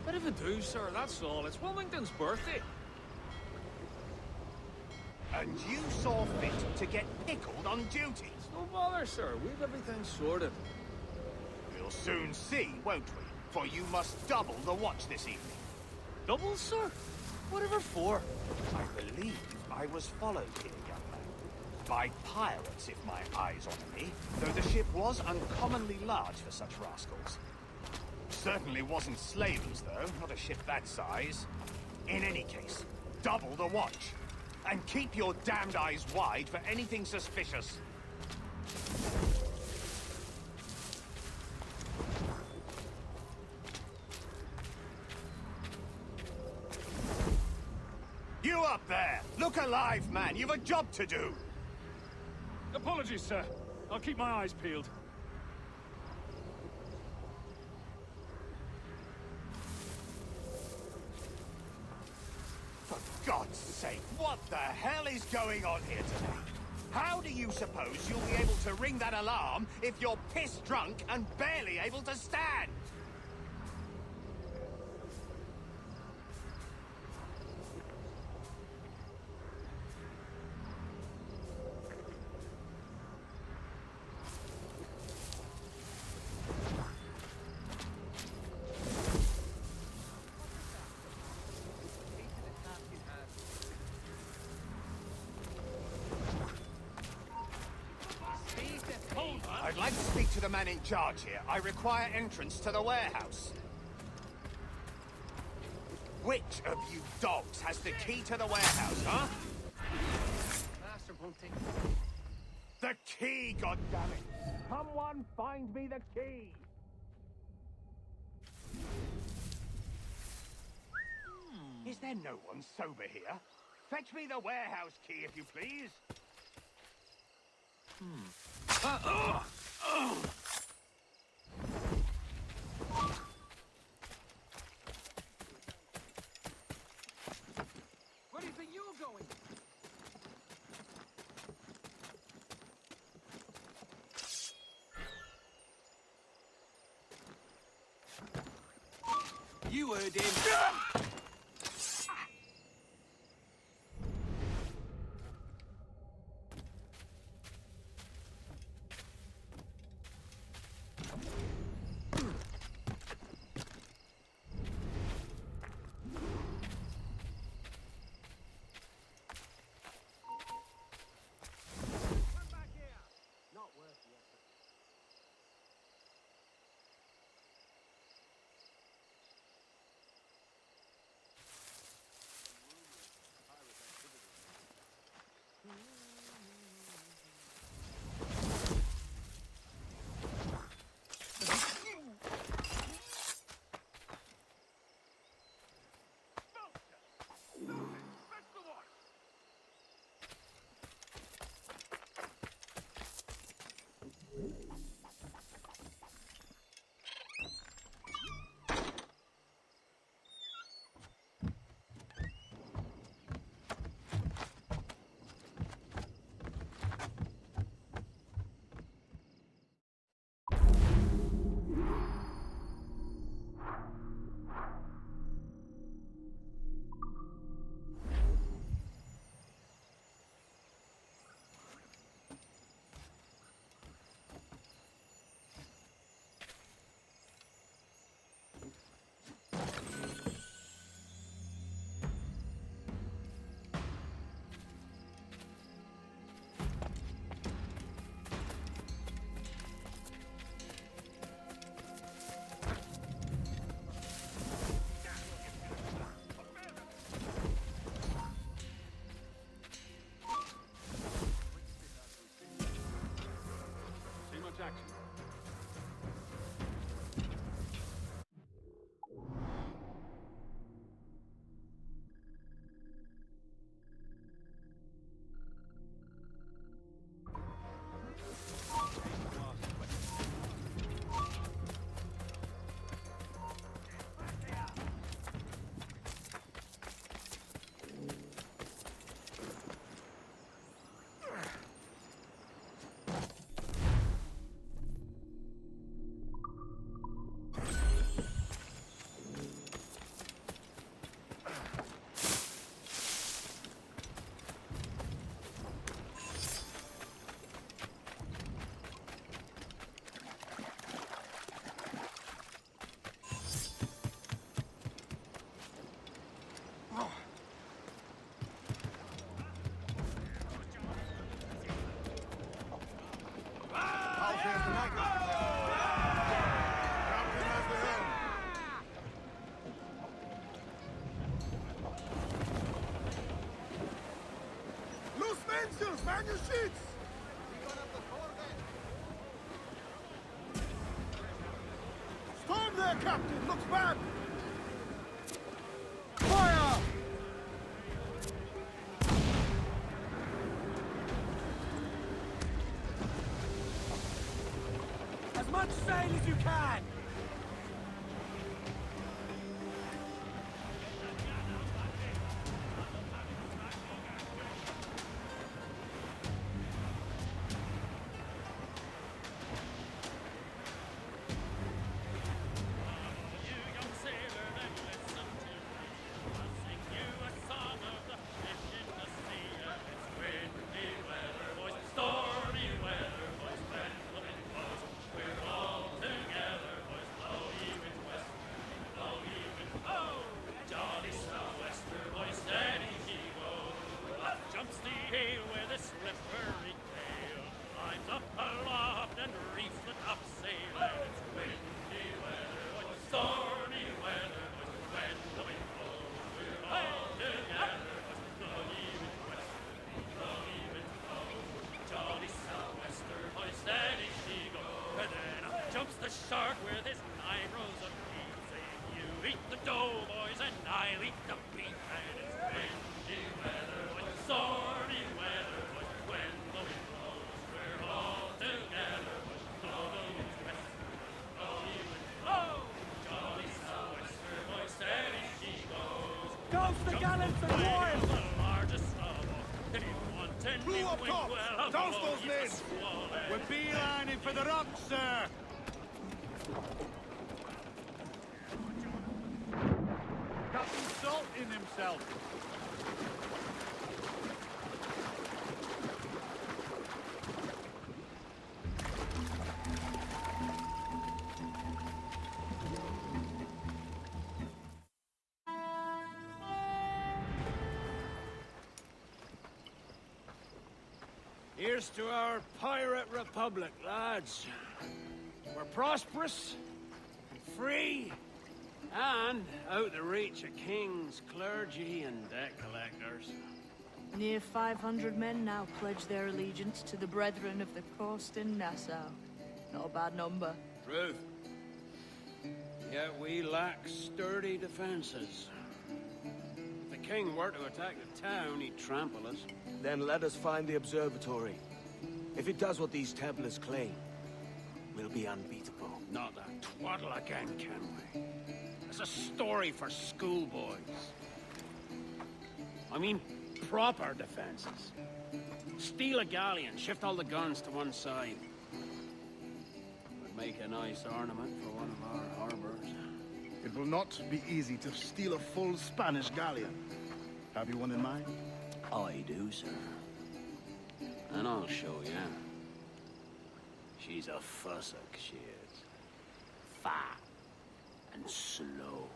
Bit of a do, sir, that's all. It's Wilmington's birthday. And you saw fit to get pickled on duty? No bother, sir. We've everything sorted. We'll soon see, won't we? For you must double the watch this evening. Double, sir? Whatever for? I believe I was followed here, young man. By pirates, if my eyes honour me, though the ship was uncommonly large for such rascals. Certainly wasn't slavers, though, not a ship that size. In any case, double the watch. And keep your damned eyes wide for anything suspicious. You up there! Look alive, man! You've a job to do! Apologies, sir. I'll keep my eyes peeled. For God's sake, what the hell is going on here today? How do you suppose you'll be able to ring that alarm if you're pissed drunk and barely able to stand? I'd like to speak to the man in charge here. I require entrance to the warehouse. Which of you dogs has the key to the warehouse, huh? Master won't take... The key, goddammit! Someone find me the key! Is there no one sober here? Fetch me the warehouse key, if you please. Where do you think you're going? You heard him. Mainsails, man your sheets! Storm there, Captain! Looks bad! Fire! As much sail as you can! Shark with his 9 rows of teeth, saying, "You eat the dough, boys, and I'll eat the beef." And it's windy weather, boys, stormy weather, boys, when the wind blows, we're all together, boys, blow the winds west, blow ye wind, blow, jolly sou'wester, boys, steady she goes. Goes the gallants and royals! The largest of all. If you want to Crew up top! well, Douse blow those ye the men! squall. We're beelining for the rocks, sir! Captain Salt in himself. Here's to our pirate republic, lads. We're prosperous, free, and out the reach of kings, clergy, and debt collectors. Near 500 men now pledge their allegiance to the Brethren of the Coast in Nassau. Not a bad number. Truth. Yet we lack sturdy defenses. If the king were to attack the town, he'd trample us. Then let us find the observatory. If it does what these Templars claim, we'll be unbeatable. Not that twaddle again, can we? It's a story for schoolboys. I mean, proper defenses. Steal a galleon, shift all the guns to one side. Would make a nice ornament for one of our harbors. It will not be easy to steal a full Spanish galleon. Have you one in mind? I do, sir. And I'll show you. She's a fussock, she is. Fat and slow.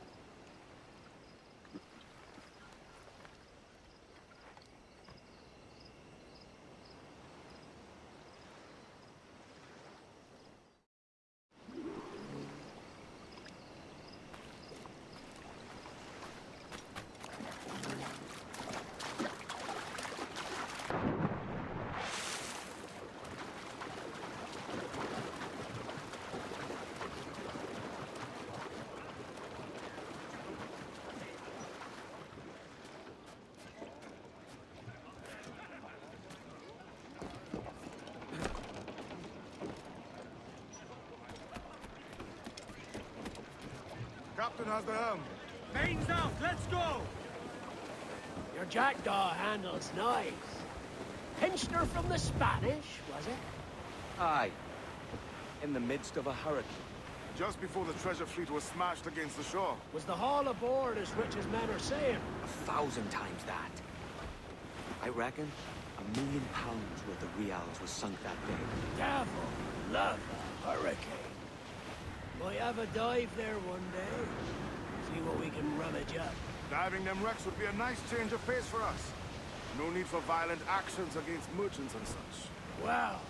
Captain has the helm. Mains out, let's go! Your jackdaw handle's nice. Pinched her from the Spanish, was it? Aye. In the midst of a hurricane. Just before the treasure fleet was smashed against the shore. Was the haul aboard as rich as men are saying? 1,000 times that. I reckon £1 million worth of reals was sunk that day. Devil love a hurricane. Might have a dive there one day. See what we can rummage up. Diving them wrecks would be a nice change of pace for us. No need for violent actions against merchants and such. Well,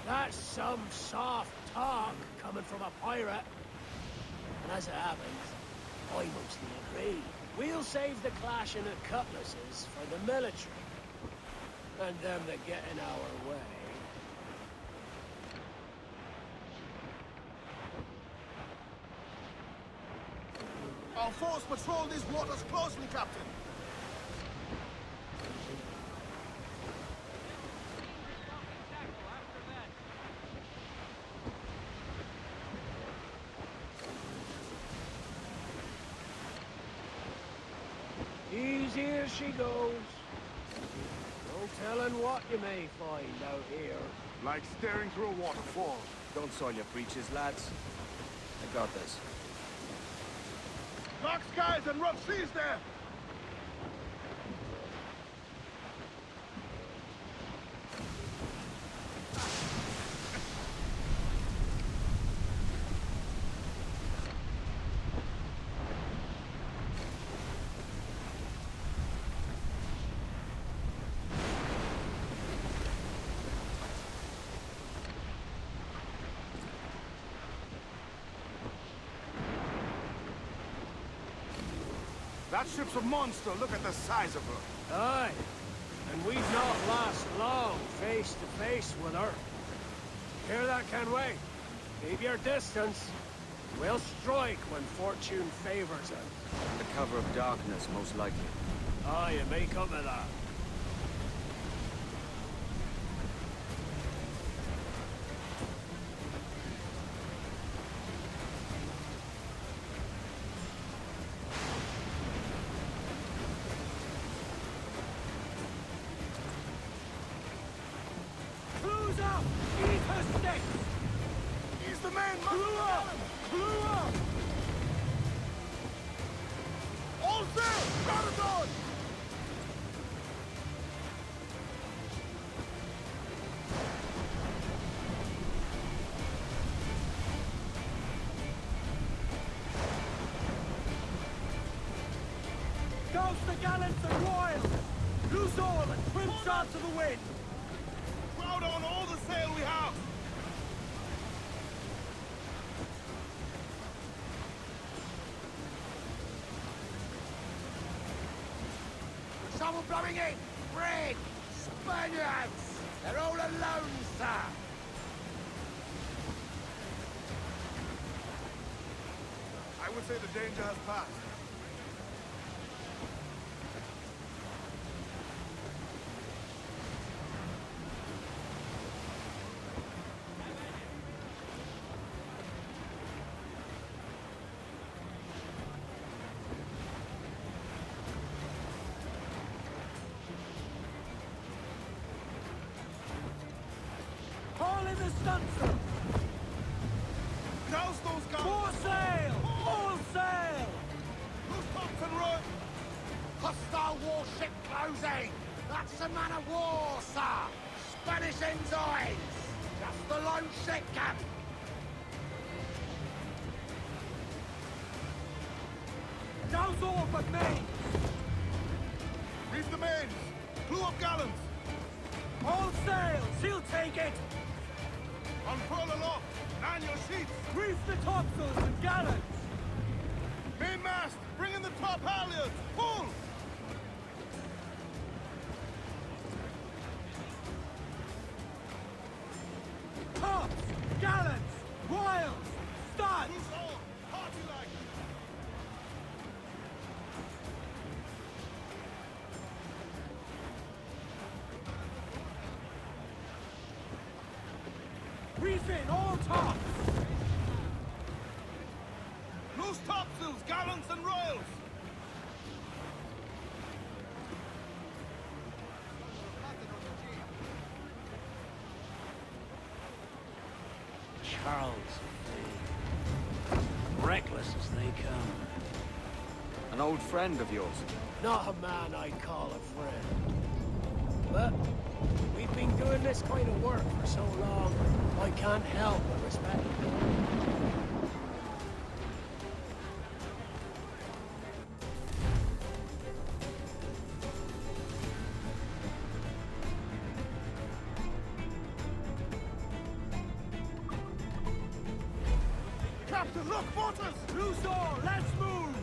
that's some soft talk coming from a pirate. And as it happens, I mostly agree. We'll save the clashing of cutlasses for the military. And them that get in our way. Our force patrol these waters closely, Captain. Easy as she goes. No telling what you may find out here. Like staring through a waterfall. Don't soil your breeches, lads. I got this. Dark skies and rough seas there! That ship's a monster. Look at the size of her. Aye. And we'd not last long face to face with her. Hear that, Kenway? Keep your distance. We'll strike when fortune favors us. The cover of darkness, most likely. Aye, it may come to that. He's the man! Blew up! Blew up! All sail! Got it on! Douse the gallants and royals! Loose all and trim shot to the wind! Crowd on all the sail we have! Someone blowing in! Brig! Spaniards! They're all alone, sir! I would say the danger has passed. Haul in the stunsail! Douse those guns! More sail! All sail! Loose tops and run! Hostile warship closing! That's a man of war, sir! Spanish ensigns! Just the lone ship, Cap! Douse all but main! Reef the mains! Clew up gallants! All sails! He'll take it! Unfurl aloft! Man your sheets! Reef the topsails and gallants! Mainmast! Bring in the top halyards! Pull! Tops! Gallants! Royals! Studs! Loose all! Party like! Reef in all tops! Loose topsails, gallants and royals! Charles, reckless as they come. An old friend of yours? Not a man I'd call a friend. But we've been doing this kind of work for so long, I can't help but respect it. Captain, look, mortars! Loose all! Let's move!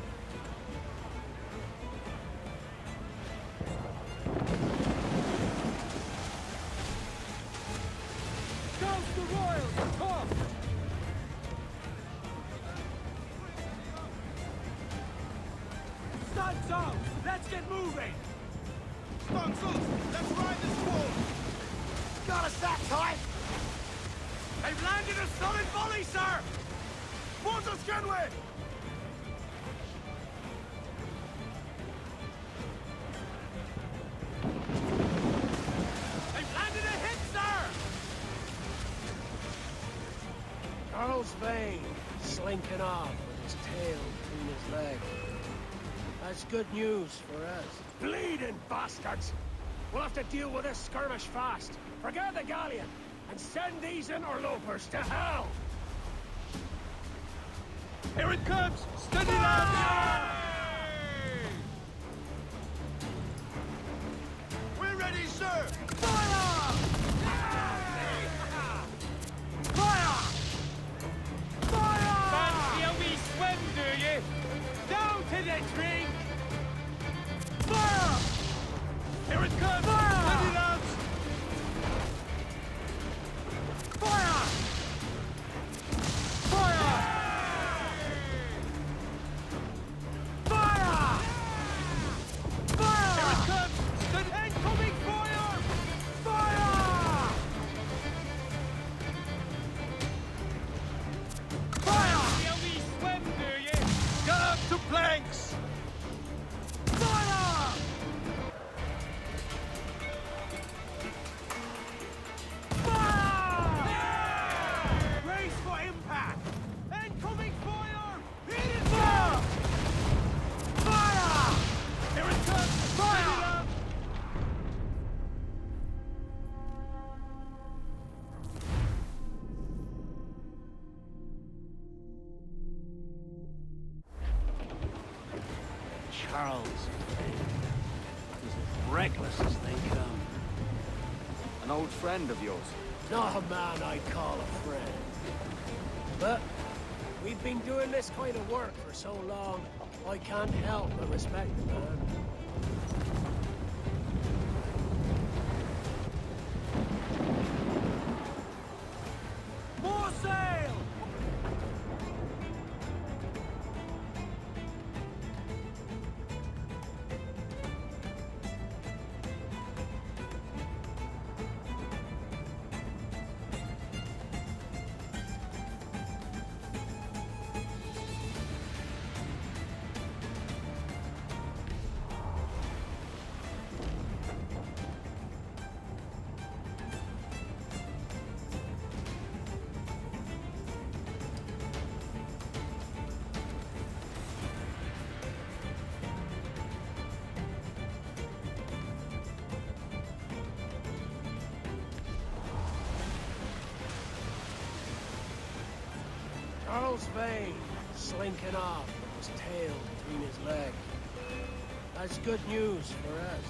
Consuls! Let's ride this wall! Got us that time! They've landed a solid volley, sir! Water Scanway! They've landed a hit, sir! Charles Vane, slinking off with his tail between his legs. That's good news for us. Bleeding bastards! We'll have to deal with this skirmish fast. Forget the galleon, and send these interlopers to hell! Here it comes! Steady, lads! We're ready, sir! Fire! Fire! Fire! Fancy a wee swim, do you? Down to the drink! Fire! Here it comes! Fire! Steady, lads! Fire! Fire! Fire! Fire! Here it comes! Steady! Incoming fire! Fire! Fire! See a wee swim, do you? Get up to planks! Fire! Fire! Brace for impact! Incoming fire! Hit it! Fire! Fire! Here it comes! Fire! Charles. He's as reckless as they come. An old friend of yours? Not a man I'd call a friend. But we've been doing this kind of work for so long, I can't help but respect the man. More sail! Charles Vane, slinking off with his tail between his legs. That's good news for us.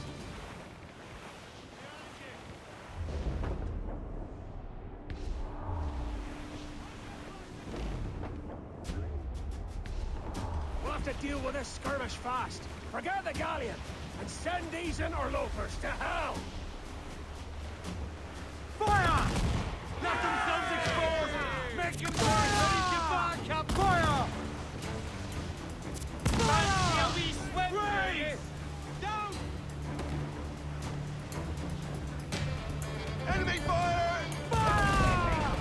We'll have to deal with this skirmish fast. Forget the galleon, and send these interlopers to hell! Fire! Let themselves explode! Make them burn! Ready to back up! Fire! Fancy a wee swim, do you? Down! Enemy fire! Fire!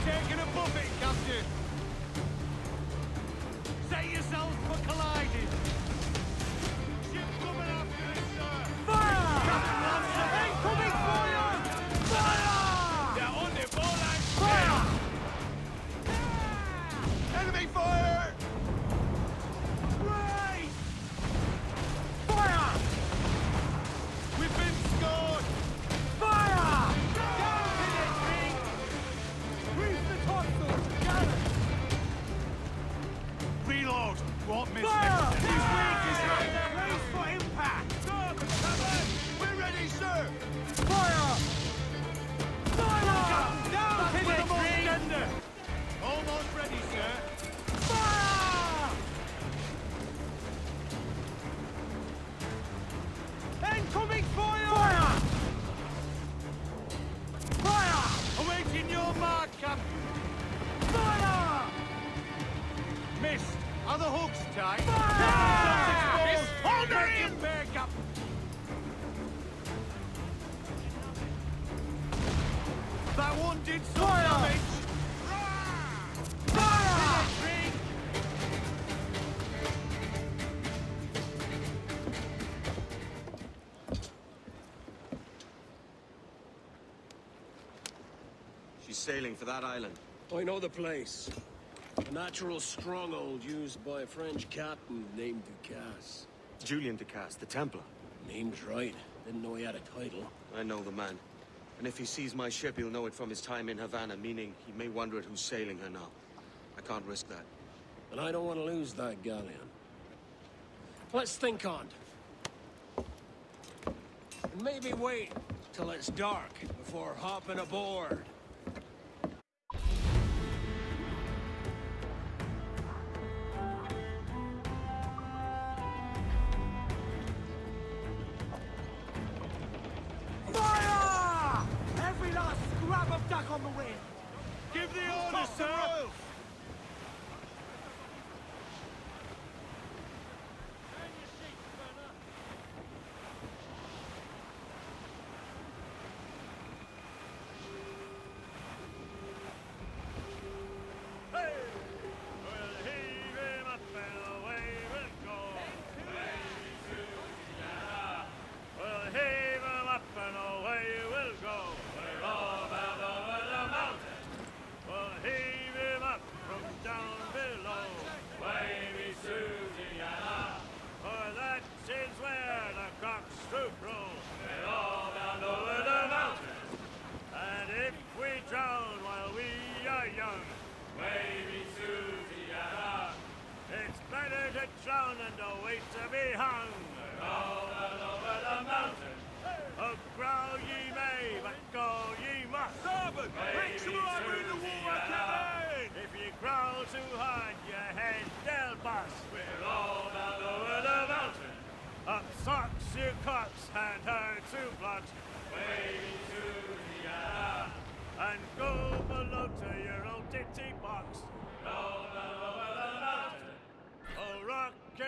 Taking a buffet, Captain! Set yourselves for colliding! Ship coming after us, sir! Fire! Captain Lancer! Incoming fire! Fire! They're on the ball and fire! Enemy fire! Right! Fire! We've been scored! Fire! Down to the drink! Reef the topsails! Gather! Reload! Won't miss Fire! this. He's weak, is right? Brace for impact! We're ready, sir! Fire! Fire! Down to the drink! Almost ready, sir. Fire! Incoming fire! Fire! Fire! Awaiting your mark, Captain! Fire! Missed! Are the hooks tight? Fire! Hold her in! Back up! That one did some damage! She's sailing for that island. I know the place. A natural stronghold used by a French captain named Ducasse. Julian Ducasse, the Templar. Name's right. Didn't know he had a title. I know the man. And if he sees my ship, he'll know it from his time in Havana, meaning he may wonder at who's sailing her now. I can't risk that. And I don't want to lose that galleon. Let's think on it. And maybe wait till it's dark before hopping aboard. Fire! Every last scrap of duck on the wind! Give the order, sir!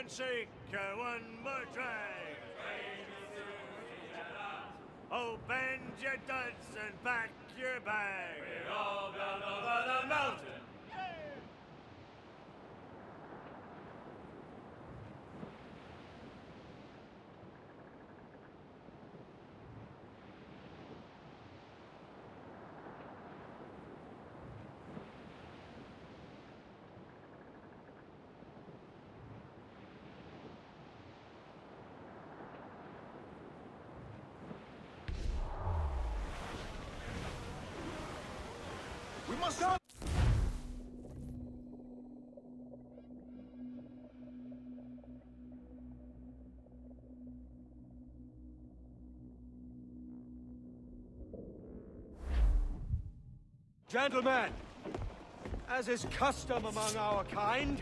Shake one more drag. Oh, bend your duds and pack your bag. We're all bound over the mountain. We must stop! Gentlemen, as is custom among our kind,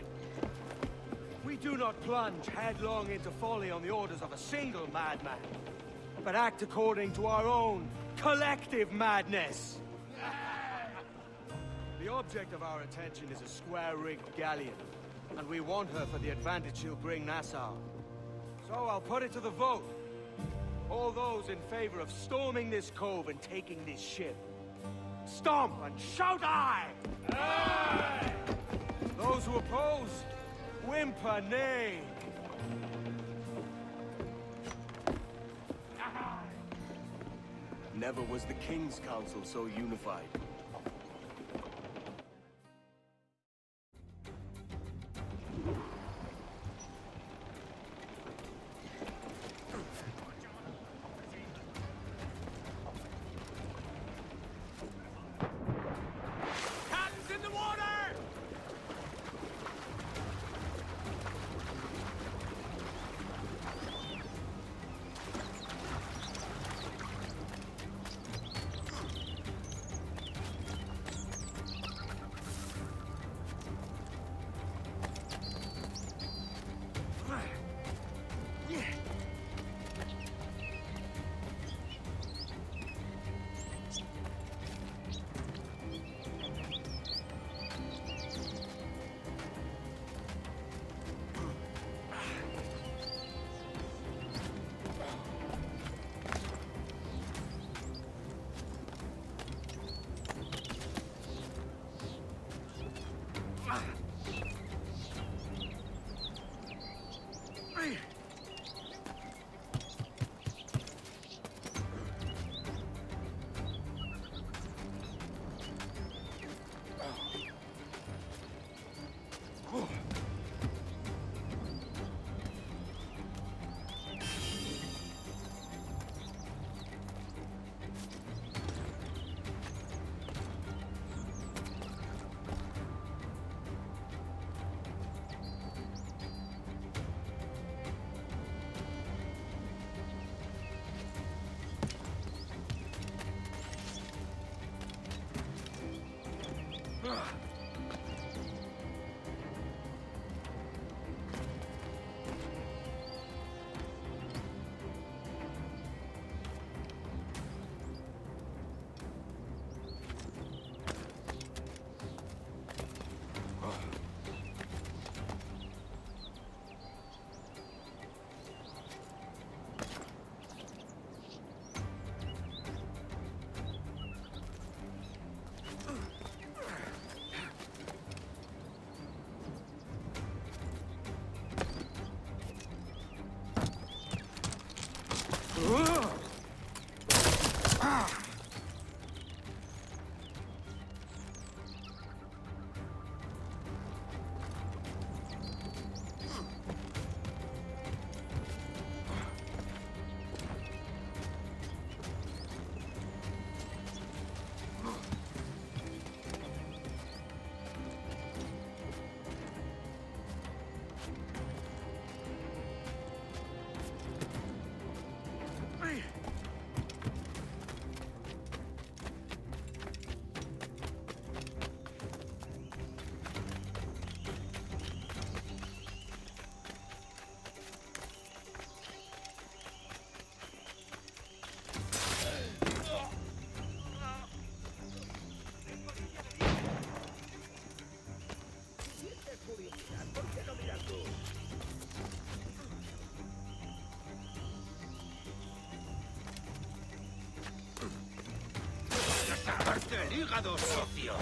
we do not plunge headlong into folly on the orders of a single madman, but act according to our own collective madness. The object of our attention is a square-rigged galleon, and we want her for the advantage she'll bring Nassau. So I'll put it to the vote. All those in favor of storming this cove and taking this ship, stomp and shout aye! Aye! Those who oppose, whimper nay. Never was the King's Council so unified. ¡Sacarte el hígado, socio!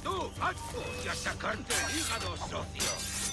¡Tú! ¡Voy a sacarte el hígado, socio!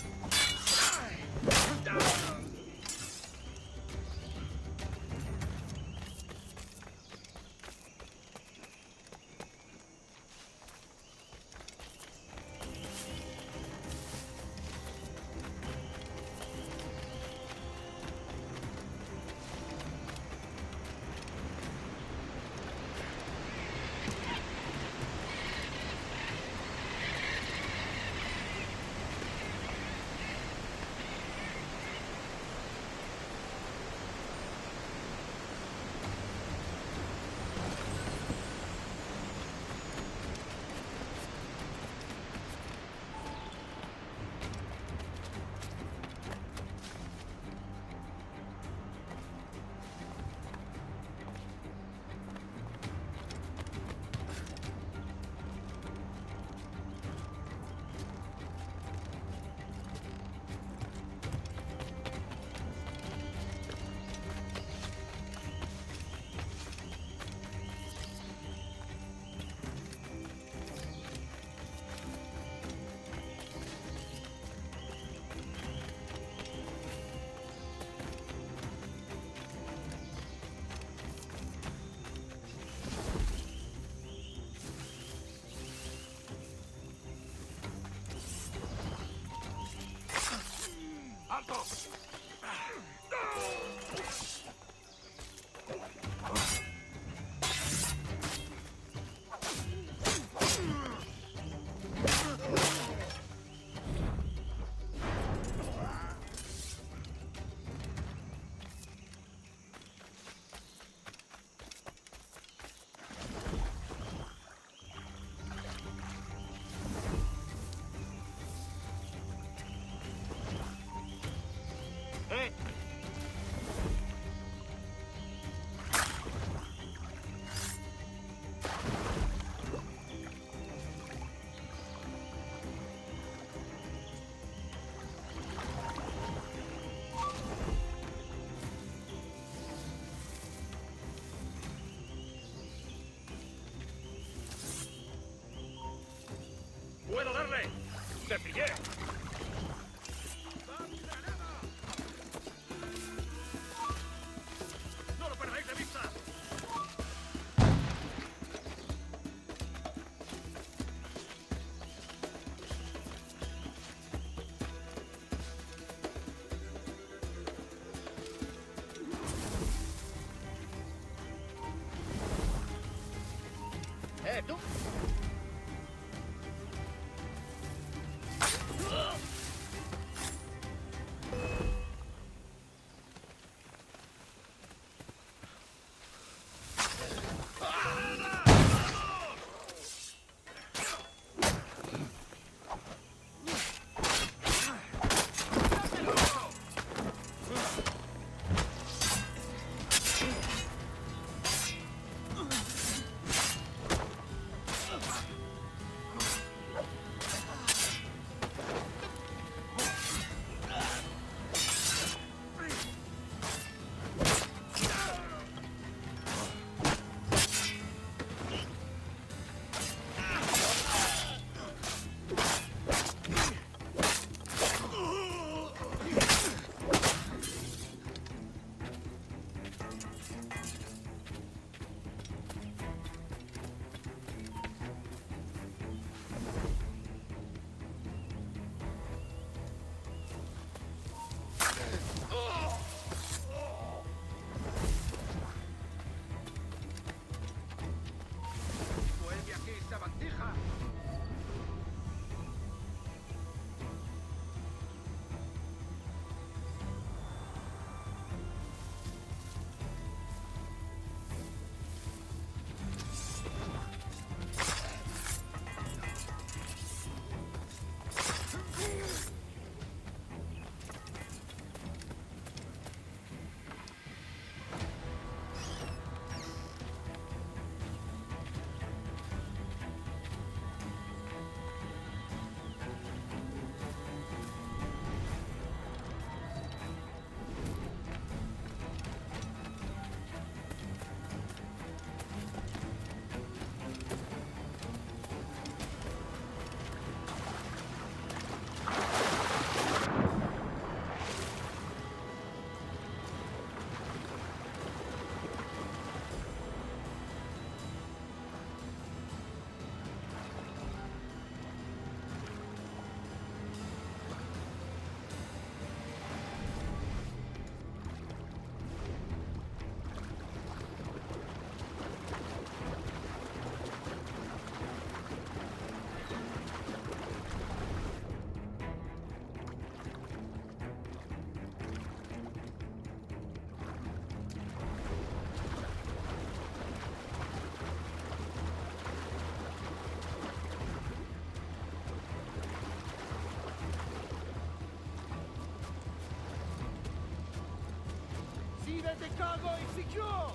that the cargo is secure!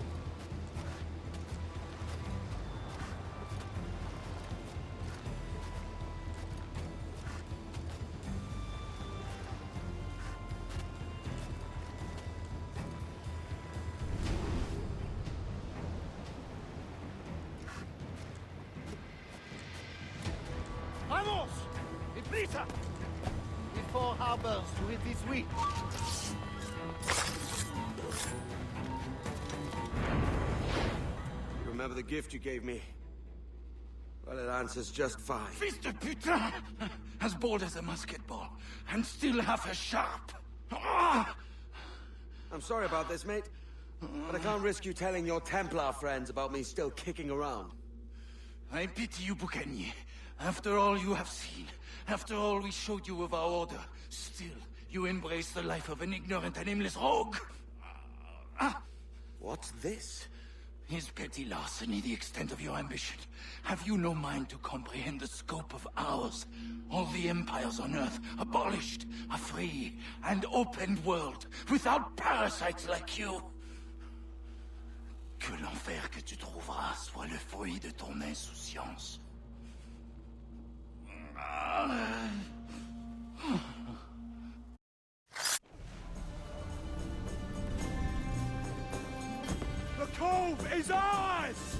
Vamos! Deprisa! With 4 harbors to hit this week. You remember the gift you gave me? Well, it answers just fine. Fils de putain! As bold as a musket ball, and still half as sharp. Ah! I'm sorry about this, mate. But I can't risk you telling your Templar friends about me still kicking around. I pity you, Boucanier. After all you have seen, after all we showed you of our order, still you embrace the life of an ignorant and aimless rogue. What's this? Is petty larceny the extent of your ambition? Have you no mind to comprehend the scope of ours? All the empires on Earth abolished, a free and open world, without parasites like you. Que l'enfer que tu trouveras soit le fruit de ton insouciance. The cove is ours!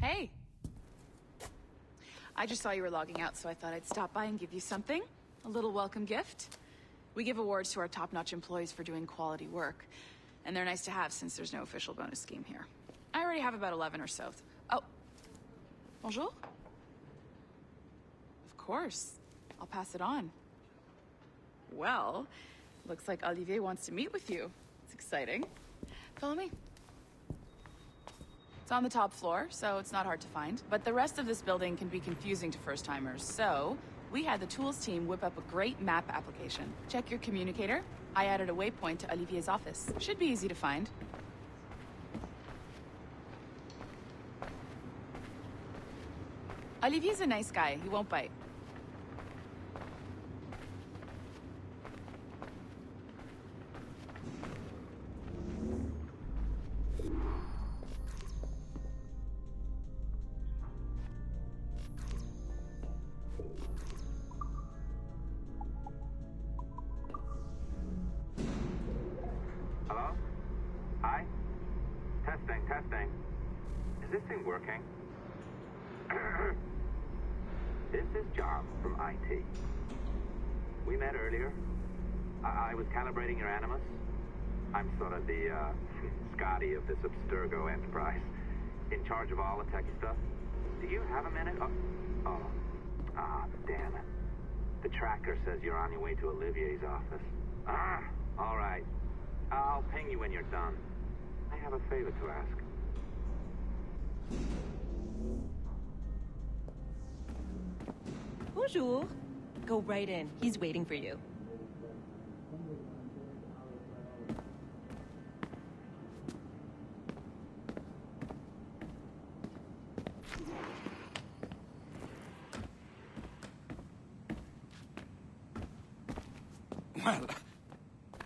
Hey! I just saw you were logging out, so I thought I'd stop by and give you something. A little welcome gift. We give awards to our top-notch employees for doing quality work. And they're nice to have since there's no official bonus scheme here. I already have about 11 or so. Oh. Bonjour? Of course. I'll pass it on. Well, looks like Olivier wants to meet with you. It's exciting. Follow me. It's on the top floor, so it's not hard to find. But the rest of this building can be confusing to first-timers, so we had the tools team whip up a great map application. Check your communicator. I added a waypoint to Olivier's office. Should be easy to find. Olivier's a nice guy. He won't bite. Hello? Hi? Testing. Is this thing working? This is John from IT. We met earlier. I was calibrating your Animus. I'm sort of the, Scotty of this Abstergo enterprise. In charge of all the tech stuff. Do you have a minute? Damn it. The tracker says you're on your way to Olivier's office. All right. I'll ping you when you're done. I have a favor to ask. Bonjour. Go right in. He's waiting for you.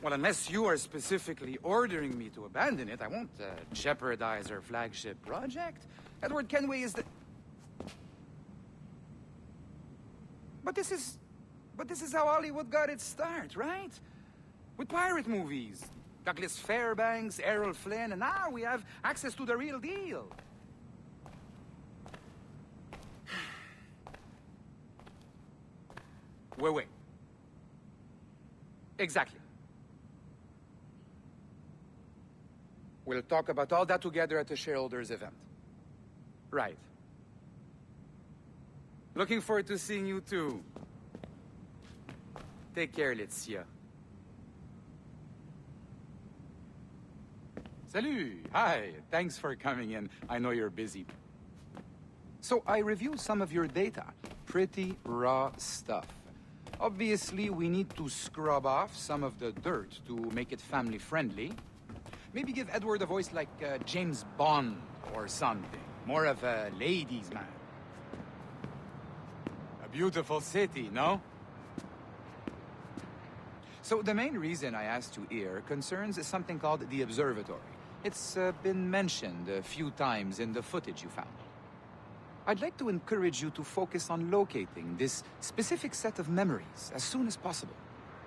Well, unless you are specifically ordering me to abandon it, I won't jeopardize our flagship project. Edward Kenway is the... But this is how Hollywood got its start, right? With pirate movies. Douglas Fairbanks, Errol Flynn, and now we have access to the real deal. Wait. Exactly. We'll talk about all that together at the shareholders event. Right. Looking forward to seeing you too. Take care, Letizia. Salut! Hi, thanks for coming in. I know you're busy. So I reviewed some of your data. Pretty raw stuff. Obviously, we need to scrub off some of the dirt to make it family-friendly. Maybe give Edward a voice like James Bond or something. More of a ladies' man. A beautiful city, no? So the main reason I asked you here concerns something called the observatory. It's been mentioned a few times in the footage you found. I'd like to encourage you to focus on locating this specific set of memories as soon as possible.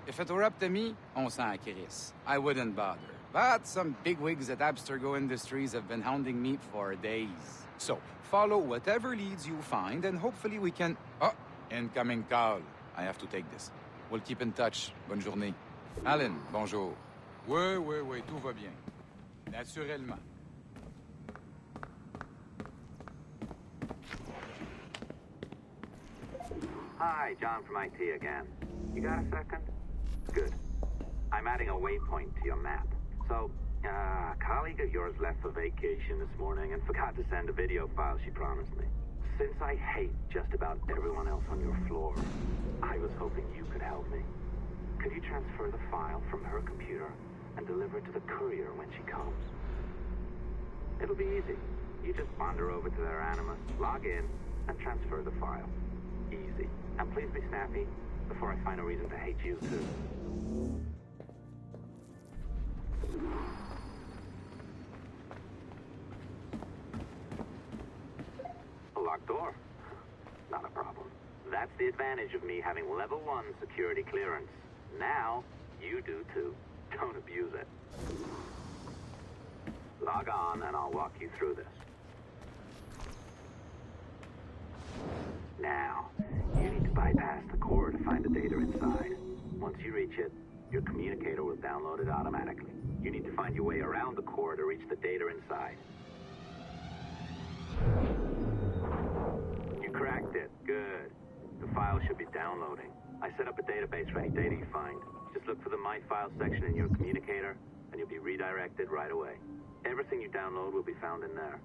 If it were up to me, on s'en crisse. I wouldn't bother. But some bigwigs at Abstergo Industries have been hounding me for days. So, follow whatever leads you find, and hopefully we can... Oh, incoming call. I have to take this. We'll keep in touch. Bonne journée. Alan, bonjour. Oui, tout va bien. Naturellement. Hi, John from IT again. You got a second? Good. I'm adding a waypoint to your map. So, a colleague of yours left for vacation this morning and forgot to send a video file she promised me. Since I hate just about everyone else on your floor, I was hoping you could help me. Could you transfer the file from her computer and deliver it to the courier when she comes? It'll be easy. You just wander over to their Animus, log in, and transfer the file. Easy. And please be snappy before I find a reason to hate you, too. A locked door? Not a problem. That's the advantage of me having level 1 security clearance. Now, you do too. Don't abuse it. Log on and I'll walk you through this. Now, you need to bypass the core to find the data inside. Once you reach it, your communicator will download it automatically. You need to find your way around the core to reach the data inside. You cracked it. Good. The file should be downloading. I set up a database for any data you find. Just look for the My Files section in your communicator, and you'll be redirected right away. Everything you download will be found in there.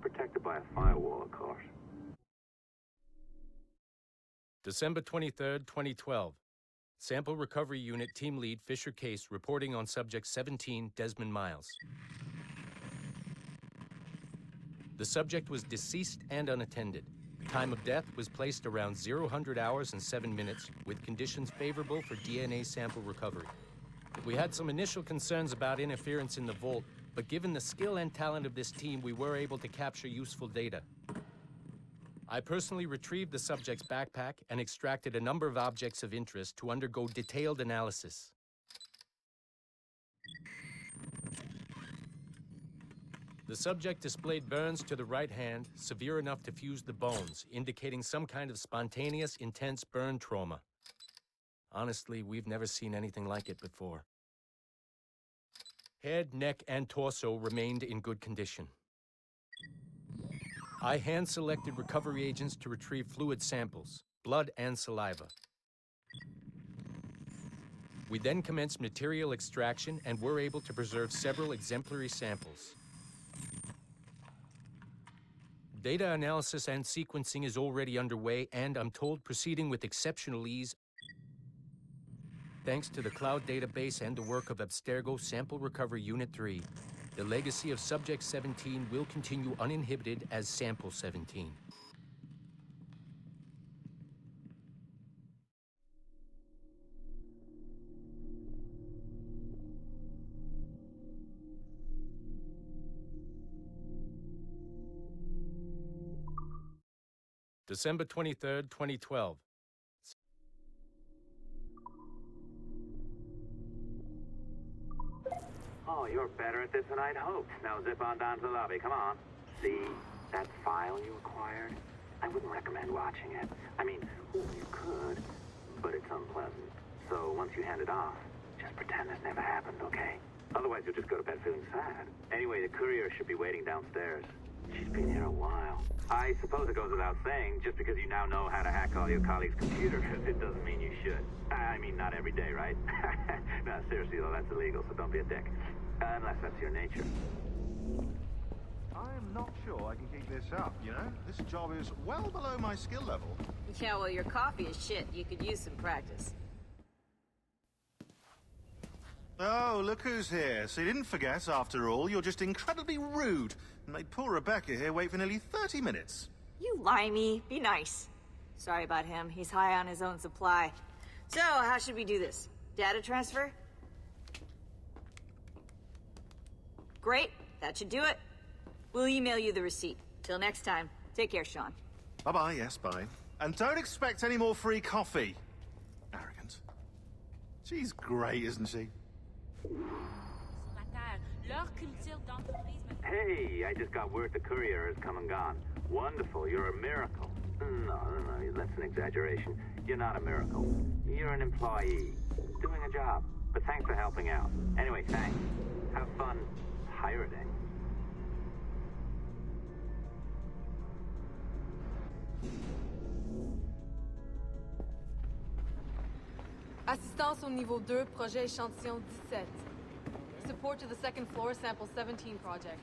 Protected by a firewall, of course. December 23rd, 2012. Sample Recovery Unit Team Lead Fisher Case reporting on Subject 17, Desmond Miles. The subject was deceased and unattended. Time of death was placed around 00 hours and 7 minutes, with conditions favorable for DNA sample recovery. We had some initial concerns about interference in the vault, but given the skill and talent of this team, we were able to capture useful data. I personally retrieved the subject's backpack and extracted a number of objects of interest to undergo detailed analysis. The subject displayed burns to the right hand, severe enough to fuse the bones, indicating some kind of spontaneous, intense burn trauma. Honestly, we've never seen anything like it before. Head, neck, and torso remained in good condition. I hand-selected recovery agents to retrieve fluid samples, blood and saliva. We then commenced material extraction and were able to preserve several exemplary samples. Data analysis and sequencing is already underway, and I'm told proceeding with exceptional ease thanks to the cloud database and the work of Abstergo Sample Recovery Unit 3. The legacy of Subject 17 will continue uninhibited as Sample 17. December 23rd, 2012. Oh, you're better at this than I'd hoped. Now zip on down to the lobby. Come on. See that file you acquired? I wouldn't recommend watching it. I mean, you could, but it's unpleasant. So once you hand it off, just pretend this never happened, okay? Otherwise, you'll just go to bed feeling sad. Anyway, the courier should be waiting downstairs. She's been here a while. I suppose it goes without saying, just because you now know how to hack all your colleagues' computers, it doesn't mean you should. I mean, not every day, right? No, seriously, though, that's illegal, so don't be a dick. Unless that's your nature. I'm not sure I can keep this up, you know? This job is well below my skill level. Yeah, well, your coffee is shit. You could use some practice. Oh, look who's here. So you didn't forget, after all, you're just incredibly rude and made poor Rebecca here wait for nearly 30 minutes. You limey. Be nice. Sorry about him. He's high on his own supply. So, how should we do this? Data transfer? Great. That should do it. We'll email you the receipt. Till next time. Take care, Sean. Bye-bye, yes, bye. And don't expect any more free coffee. Arrogant. She's great, isn't she? Hey, I just got word the courier has come and gone. Wonderful, you're a miracle. No, that's an exaggeration. You're not a miracle. You're an employee. Doing a job. But thanks for helping out. Anyway, thanks. Have fun pirating. Assistance au niveau 2, projet échantillon 17. Support to the second floor sample 17 project.